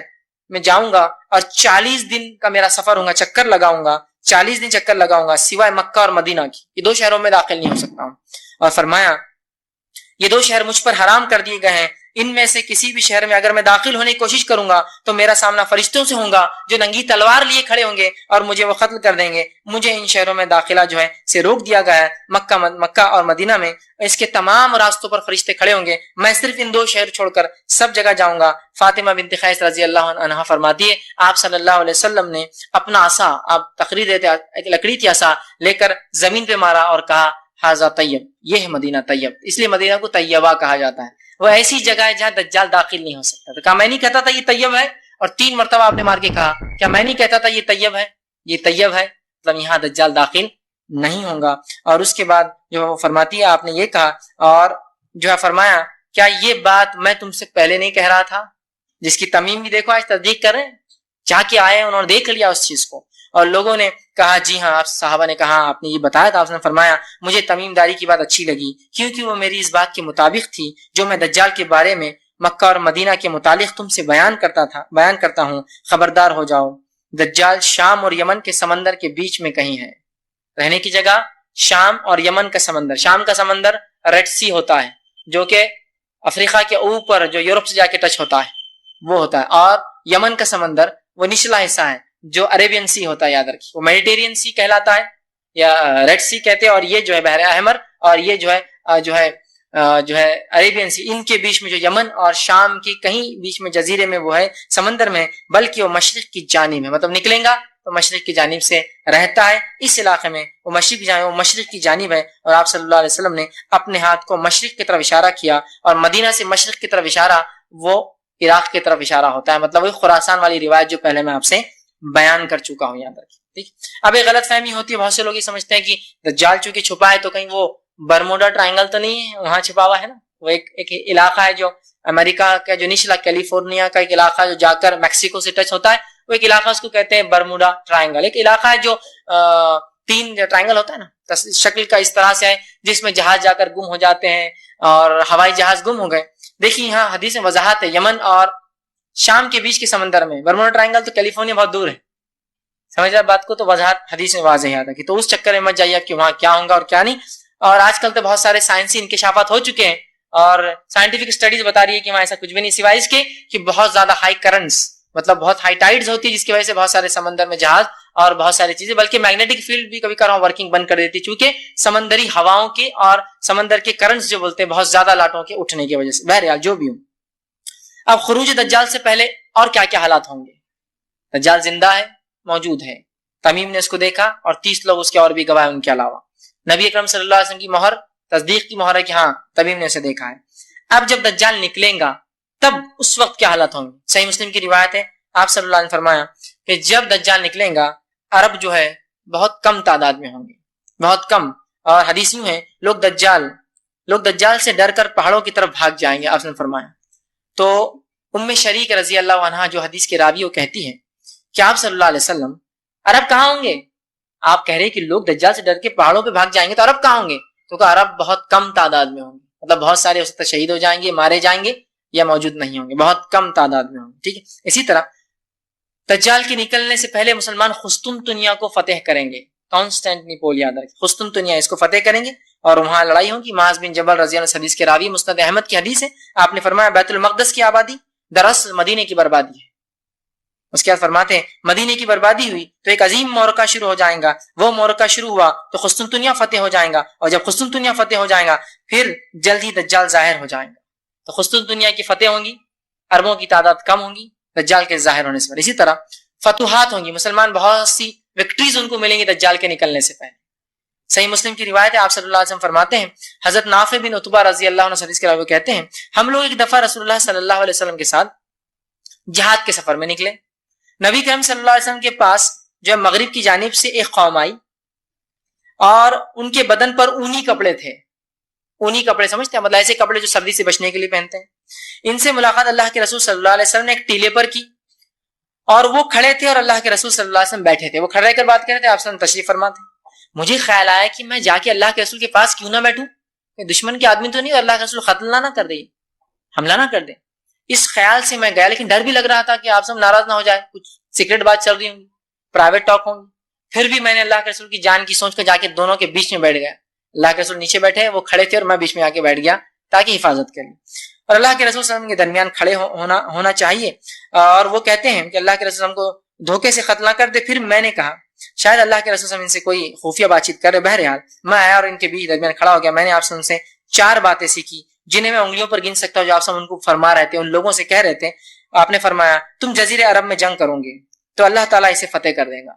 میں جاؤں گا اور 40 دن کا میرا سفر ہوگا، چکر لگاؤں گا، 40 دن چکر لگاؤں گا سوائے مکہ اور مدینہ کی. یہ 2 شہروں میں داخل نہیں ہو سکتا ہوں. اور فرمایا یہ 2 شہر مجھ پر حرام کر دیے گئے ہیں، ان میں سے کسی بھی شہر میں اگر میں داخل ہونے کی کوشش کروں گا تو میرا سامنا فرشتوں سے ہوگا جو ننگی تلوار لیے کھڑے ہوں گے اور مجھے وہ قتل کر دیں گے. مجھے ان شہروں میں داخلہ جو ہے سے روک دیا گیا ہے. مکہ اور مدینہ میں اس کے تمام راستوں پر فرشتے کھڑے ہوں گے، میں صرف ان 2 شہر چھوڑ کر سب جگہ جاؤں گا. فاطمہ بنت قیس رضی اللہ عنہا فرماتی ہے آپ صلی اللہ علیہ وسلم نے اپنا عصا، آپ تقریر دیتے ایک لکڑی کی عصا لے کر زمین پہ مارا اور کہا ھذا طیب، یہ ہے مدینہ طیب. اس لیے مدینہ کو طیبہ کہا جاتا ہے. وہ ایسی جگہ ہے جہاں دجال داخل نہیں ہو سکتا. تو کہا میں نہیں کہتا تھا یہ طیب ہے، اور 3 مرتبہ آپ نے مار کے کہا کیا میں نہیں کہتا تھا یہ طیب ہے، یہ طیب ہے، مطلب یہاں دجال داخل نہیں ہوگا. اور اس کے بعد جو فرماتی ہے آپ نے یہ کہا اور جو ہے فرمایا کیا یہ بات میں تم سے پہلے نہیں کہہ رہا تھا، جس کی تمیم بھی دیکھو آج تصدیق کر رہے ہیں، چاہ کے آئے انہوں نے دیکھ لیا اس چیز کو. اور لوگوں نے کہا جی ہاں، آپ صحابہ نے کہا آپ نے یہ بتایا تھا. آپ نے فرمایا مجھے تمیم داری کی بات اچھی لگی کیونکہ وہ میری اس بات کے مطابق تھی جو میں دجال کے بارے میں مکہ اور مدینہ کے متعلق تم سے بیان کرتا ہوں. خبردار ہو جاؤ، دجال شام اور یمن کے سمندر کے بیچ میں کہیں ہے. رہنے کی جگہ شام اور یمن کا سمندر. شام کا سمندر ریڈ سی ہوتا ہے جو کہ افریقہ کے اوپر جو یورپ سے جا کے ٹچ ہوتا ہے وہ ہوتا ہے، اور یمن کا سمندر وہ نچلا حصہ ہے جو عربین سی ہوتا ہے. یاد رکھیے وہ میڈیٹرین سی کہلاتا ہے یا ریڈ سی کہتے ہیں، اور یہ جو ہے بحر احمر، اور یہ جو ہے عربین سی. ان کے بیچ میں جو یمن اور شام کی کہیں بیچ میں جزیرے میں وہ ہے سمندر میں، بلکہ وہ مشرق کی جانب ہے، مطلب نکلیں گا تو مشرق کی جانب سے رہتا ہے. اس علاقے میں وہ مشرق کی جانب ہے. اور آپ صلی اللہ علیہ وسلم نے اپنے ہاتھ کو مشرق کی طرف اشارہ کیا، اور مدینہ سے مشرق کی طرف اشارہ وہ عراق کی طرف اشارہ ہوتا ہے، مطلب وہ خراسان والی روایت جو پہلے میں آپ سے بیان کر چکا ہوں. یاد رکھیے ٹھیک. اب ایک غلط فہمی ہوتی ہے، بہت سے لوگ یہ سمجھتے ہیں کہ دجال چونکہ چھپا ہے تو کہیں وہ برموڈا ٹرائنگل تو نہیں ہے وہاں چھپا ہوا ہے نا. وہ ایک علاقہ ہے جو امریکہ کا جو نچلا کیلیفورنیا کا ایک علاقہ جو جا کر میکسیکو سے ٹچ ہوتا ہے، وہ ایک علاقہ اس کو کہتے ہیں برموڈا ٹرائنگل. ایک علاقہ ہے جو 3 ٹرائنگل ہوتا ہے نا شکل کا اس طرح سے ہے جس میں جہاز جا کر گم ہو جاتے ہیں اور ہوائی جہاز گم ہو گئے. دیکھیے یہاں حدیث میں وضاحت ہے، یمن اور شام کے بیچ کے سمندر میں. برموڈا ٹرائنگل تو کیلیفورنیا بہت دور ہے، سمجھ رہے بات کو، تو وضاحت حدیث میں واضح یاد ہے کہ تو اس چکر میں مت جائیے کہ وہاں کیا ہوگا اور کیا نہیں. اور آج کل تو بہت سارے سائنسی انکشافات ہو چکے ہیں اور سائنٹیفک اسٹڈیز بتا رہی ہے کہ وہاں ایسا کچھ بھی نہیں سوائے اس کے کہ بہت زیادہ ہائی کرنٹس، مطلب بہت ہائی ٹائیڈز ہوتی ہے جس کی وجہ سے بہت سارے سمندر میں جہاز اور بہت ساری چیزیں، بلکہ میگنیٹک فیلڈ بھی کبھی کبھار ورکنگ بند کر دیتی چونکہ سمندری ہواؤں کے اور سمندر کے کرنٹس جو بولتے ہیں بہت زیادہ لاٹوں کے اٹھنے کی وجہ سے. بہرحال جو بھی ہوں، اب خروج دجال سے پہلے اور کیا کیا حالات ہوں گے. دجال زندہ ہے، موجود ہے، تمیم نے اس کو دیکھا اور 30 لوگ اس کے اور بھی گواہ ان کے علاوہ. نبی اکرم صلی اللہ علیہ وسلم کی مہر تصدیق کی مہر ہے کہ ہاں تمیم نے اسے دیکھا ہے. اب جب دجال نکلے گا تب اس وقت کیا حالت ہوں گی. صحیح مسلم کی روایت ہے، آپ صلی اللہ علیہ وسلم نے فرمایا کہ جب دجال نکلے گا عرب جو ہے بہت کم تعداد میں ہوں گے، بہت کم. اور حدیث یوں ہے لوگ دجال سے ڈر کر پہاڑوں کی طرف بھاگ جائیں گے. آپ نے فرمایا تو ام شریک رضی اللہ عنہا جو حدیث کے راوی وہ کہتی ہے کہ آپ صلی اللہ علیہ وسلم عرب کہاں ہوں گے؟ آپ کہہ رہے کہ لوگ دجال سے ڈر کے پہاڑوں پہ بھاگ جائیں گے تو عرب کہاں ہوں گے؟ تو کہ عرب بہت کم تعداد میں ہوں گے، مطلب بہت سارے اس وقت شہید ہو جائیں گے، مارے جائیں گے یا موجود نہیں ہوں گے، بہت کم تعداد میں ہوں گے. ٹھیک ہے. اسی طرح دجال کے نکلنے سے پہلے مسلمان قسطنطنیہ کو فتح کریں گے. کانسٹینٹنیپول یاد رکھیں، قسطنطنیہ اس کو فتح کریں گے اور وہاں لڑائی ہوگی. معاذ بن جبل رضی اللہ عنہ حدیث کے راوی، مسند احمد کی حدیث ہے، آپ نے فرمایا بیت المقدس کی آبادی دراصل مدینے کی بربادی ہے. اس کے بعد فرماتے ہیں مدینے کی بربادی ہوئی تو ایک عظیم معرکہ شروع ہو جائے گا. وہ معرکہ شروع ہوا تو قسطنطنیہ فتح ہو جائے گا، اور جب قسطنطنیہ فتح ہو جائے گا پھر جلد ہی دجال ظاہر ہو جائے گا. تو قسطنطنیہ کی فتح ہوں گی، عربوں کی تعداد کم ہوں گی دجال کے ظاہر ہونے سے پہلے. اسی طرح فتوحات ہوں گی، مسلمان بہت سی وکٹریز ان کو ملیں گی دجال کے نکلنے سے پہلے. صحیح مسلم کی روایت ہے، آپ صلی اللہ علیہ وسلم فرماتے ہیں، حضرت نافع بن عتبہ رضی اللہ عنہ حدیث کے راوی کہتے ہیں ہم لوگ ایک دفعہ رسول اللہ صلی اللہ علیہ وسلم کے ساتھ جہاد کے سفر میں نکلے. نبی کریم صلی اللہ علیہ وسلم کے پاس جو ہے مغرب کی جانب سے ایک قوم آئی اور ان کے بدن پر اونی کپڑے تھے. اونی کپڑے سمجھتے ہیں، مطلب ایسے کپڑے جو سردی سے بچنے کے لیے پہنتے ہیں. ان سے ملاقات اللہ کے رسول صلی اللہ علیہ وسلم نے ایک ٹیلے پر کی اور وہ کھڑے تھے اور اللہ کے رسول صلی اللہ علیہ وسلم بیٹھے تھے. وہ کھڑے رہ کر بات کر رہے تھے، آپ صلی اللہ علیہ وسلم تشریف فرما تھے. مجھے خیال آیا کہ میں جا کے اللہ کے رسول کے پاس کیوں نہ بیٹھوں، دشمن کے آدمی تو نہیں اور اللہ کے رسول قتل نہ کر دے، حملہ نہ کر دے. اس خیال سے میں گیا، لیکن ڈر بھی لگ رہا تھا کہ آپ سب ناراض نہ ہو جائے، کچھ سیکرٹ بات چل رہی ہوں گی، پرائیویٹ ٹاک ہوں گی. پھر بھی میں نے اللہ کے رسول کی جان کی سوچ کر جا کے دونوں کے بیچ میں بیٹھ گیا. اللہ کے رسول نیچے بیٹھے، وہ کھڑے تھے اور میں بیچ میں آ کے بیٹھ گیا تاکہ حفاظت کریں. اور اللہ کے رسول صلی اللہ علیہ وسلم کے درمیان کھڑے ہونا چاہیے. اور وہ کہتے ہیں کہ اللہ کے رسول ہم کو دھوکے سے قتل نہ کر دے. پھر میں نے کہا شاید اللہ کے رسول ان سے کوئی خفیہ بات چیت کر رہے. بہرحال میں آیا اور ان کے بیچ درمیان کھڑا ہو گیا. میں نے آپ سے 4 باتیں سیکھی جنہیں میں انگلیوں پر گن سکتا ہوں، جو آپ ان کو فرما رہے تھے، ان لوگوں سے کہہ رہے تھے. آپ نے فرمایا تم جزیرے عرب میں جنگ کرو گے تو اللہ تعالیٰ اسے فتح کر دے گا.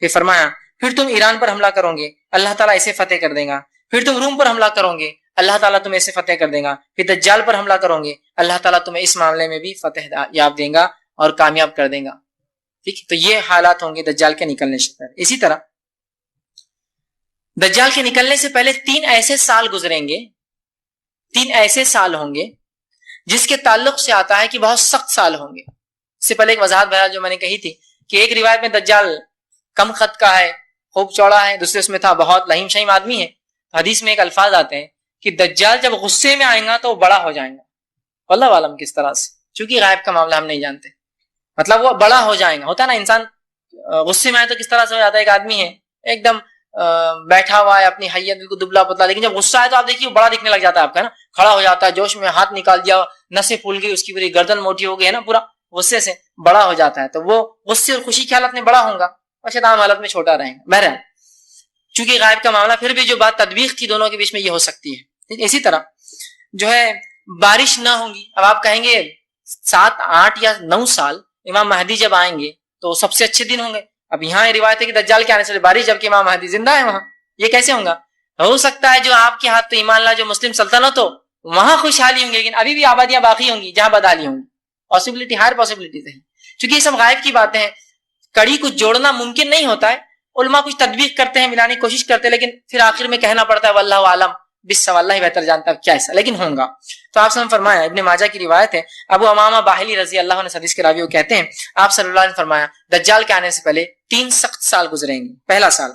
پھر فرمایا پھر تم ایران پر حملہ کرو گے، اللہ تعالیٰ اسے فتح کر دے گا. پھر تم روم پر حملہ کرو گے، اللہ تعالیٰ تمہیں اسے فتح کر دے گا. پھر دجال پر حملہ کرو گے، اللہ تعالیٰ تمہیں اس معاملے میں بھی فتح یاب دے گا اور کامیاب کر دے گا. ٹھیک، تو یہ حالات ہوں گے دجال کے نکلنے سے پہلے. اسی طرح دجال کے نکلنے سے پہلے 3 ایسے سال گزریں گے، 3 ایسے سال ہوں گے جس کے تعلق سے آتا ہے کہ بہت سخت سال ہوں گے. اس سے پہلے ایک وضاحت بہرحال جو میں نے کہی تھی کہ ایک روایت میں دجال کم قد کا ہے، خوب چوڑا ہے، دوسرے اس میں تھا بہت لہیم شہیم آدمی ہے. حدیث میں ایک الفاظ آتے ہیں کہ دجال جب غصے میں آئے گا تو وہ بڑا ہو جائے گا. اللہ عالم کس طرح سے، چونکہ غائب کا معاملہ ہم نہیں جانتے، مطلب وہ بڑا ہو جائے گا. ہوتا ہے نا انسان غصے میں آئے تو کس طرح سے ہو جاتا ہے. ایک آدمی ہے ایک دم بیٹھا ہوا ہے، اپنی حیت بالکل دبلا پتلا، لیکن جب غصہ آئے تو آپ دیکھیے وہ بڑا دکھنے لگ جاتا ہے آپ کا، نا کھڑا ہو جاتا ہے، جوش میں ہاتھ نکال دیا، نسیں پھول گئی، اس کی پوری گردن موٹی ہو گئی ہے نا، پورا غصے سے بڑا ہو جاتا ہے. تو وہ غصے اور خوشی کی حالت میں بڑا ہوں گا اور شیطان حالت میں چھوٹا رہے گا. بہرحال چونکہ غائب کا معاملہ، پھر بھی جو بات تطبیق تھی دونوں کے بیچ میں یہ ہو سکتی ہے. اسی طرح جو ہے بارش نہ ہوگی. اب آپ کہیں گے 7 8 یا 9 سال امام مہدی جب آئیں گے تو سب سے اچھے دن ہوں گے. اب یہاں یہ روایت ہے کہ دجال کے آنے سے بارش، جبکہ امام مہدی زندہ ہے وہاں، یہ کیسے ہوگا؟ ہو سکتا ہے جو آپ کے ہاتھ تو ایمان لا جو مسلم سلطنت ہو وہاں خوشحالی ہوں گی، لیکن ابھی بھی آبادیاں باقی ہوں گی جہاں بدحالی ہوں گی. پاسبلٹی، ہائر پاسبلٹی ہے، چونکہ یہ سب غائب کی باتیں ہیں. کڑی کچھ جوڑنا ممکن نہیں ہوتا ہے. علماء کچھ تدبیق کرتے ہیں، ملانے کی کوشش کرتے ہیں، لیکن پھر آخر میں کہنا پڑتا ہے واللہ عالم بالصواب، اللہ ہی بہتر جانتا ہے کیا ایسا، لیکن ہوگا. تو آپ سے فرمایا، ابن ماجہ کی روایت ہے، ابو امامہ باہلی رضی اللہ عنہ حدیث کے راوی وہ کہتے ہیں آپ صلی اللہ علیہ وسلم فرمایا دجال کے آنے سے پہلے 3 سخت سال گزریں گے. پہلا سال،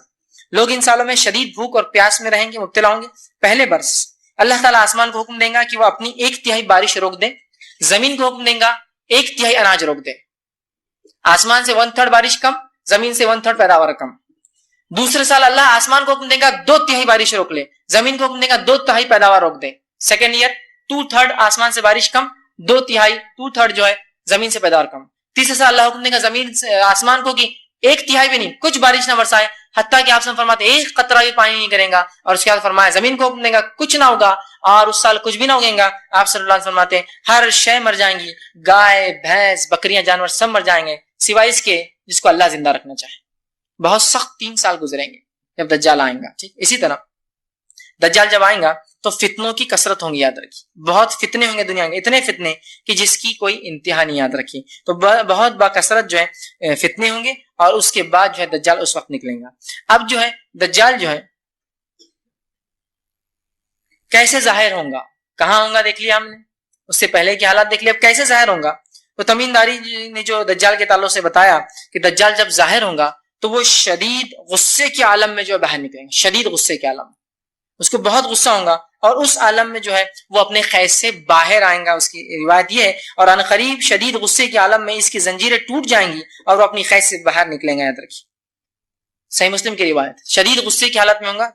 لوگ ان سالوں میں شدید بھوک اور پیاس میں رہیں گے، مبتلا ہوں گے. پہلے برس اللہ تعالیٰ آسمان کو حکم دیں گا کہ وہ اپنی 1/3 بارش روک دے، زمین کو حکم دیں گا 1/3 اناج روک دے. آسمان سے 1/3 بارش کم، زمین سے 1/3 پیداوار کم. دوسرے سال اللہ آسمان کو حکم دے گا 2/3 بارش روک لے، زمین کو حکم دے گا 2/3 پیداوار روک دے. سیکنڈ ایئر 2/3 آسمان سے بارش کم، 2/3 جو ہے زمین سے پیداوار کم. تیسرے سال اللہ حکم دے گا زمین سے آسمان کو کہ 1/3 بھی نہیں، کچھ بارش نہ برسائے، حتیٰ کہ آپ سے فرماتے ایک قطرہ بھی پانی نہیں کریں گا. اور اس کے بعد فرمایا زمین کو حکم دے گا کچھ نہ ہوگا، اور اس سال کچھ بھی نہ اگیں گا. آپ صلی اللہ علیہ وسلم فرماتے ہر شے مر جائیں گی، گائے بھینس بکریاں جانور سب مر جائیں گے سوائے اس کے جس کو اللہ زندہ رکھنا چاہے. بہت سخت 3 سال گزریں گے جب دجال آئیں گا. ٹھیک، اسی طرح دجال جب آئیں گا تو فتنوں کی کثرت ہوں گی، یاد رکھیے بہت فتنے ہوں گے دنیا کے، اتنے فتنے کہ جس کی کوئی انتہا نہیں. یاد رکھیے تو بہت باکثرت جو ہے فتنے ہوں گے، اور اس کے بعد جو ہے دجال اس وقت نکلیں گا. اب جو ہے دجال جو ہے کیسے ظاہر ہوں گا، کہاں ہوں گا دیکھ لیا ہم نے، اس سے پہلے کے حالات دیکھ لیا. اب کیسے ظاہر ہوں گا؟ تو تمیم داری نے جو دجال کے تعلق سے بتایا کہ دجال جب ظاہر ہوں گا تو وہ شدید غصے کے عالم میں جو ہے باہر نکلیں گے، شدید غصے کے عالم، اس کو بہت غصہ ہوگا، اور اس عالم میں جو ہے وہ اپنے قید سے باہر آئیں گا. اس کی روایت یہ ہے، اور ان قریب شدید غصے کے عالم میں اس کی زنجیریں ٹوٹ جائیں گی اور وہ اپنی قید سے باہر نکلیں گے. یاد رکھیے صحیح مسلم کی روایت، شدید غصے کی حالت میں ہوں گا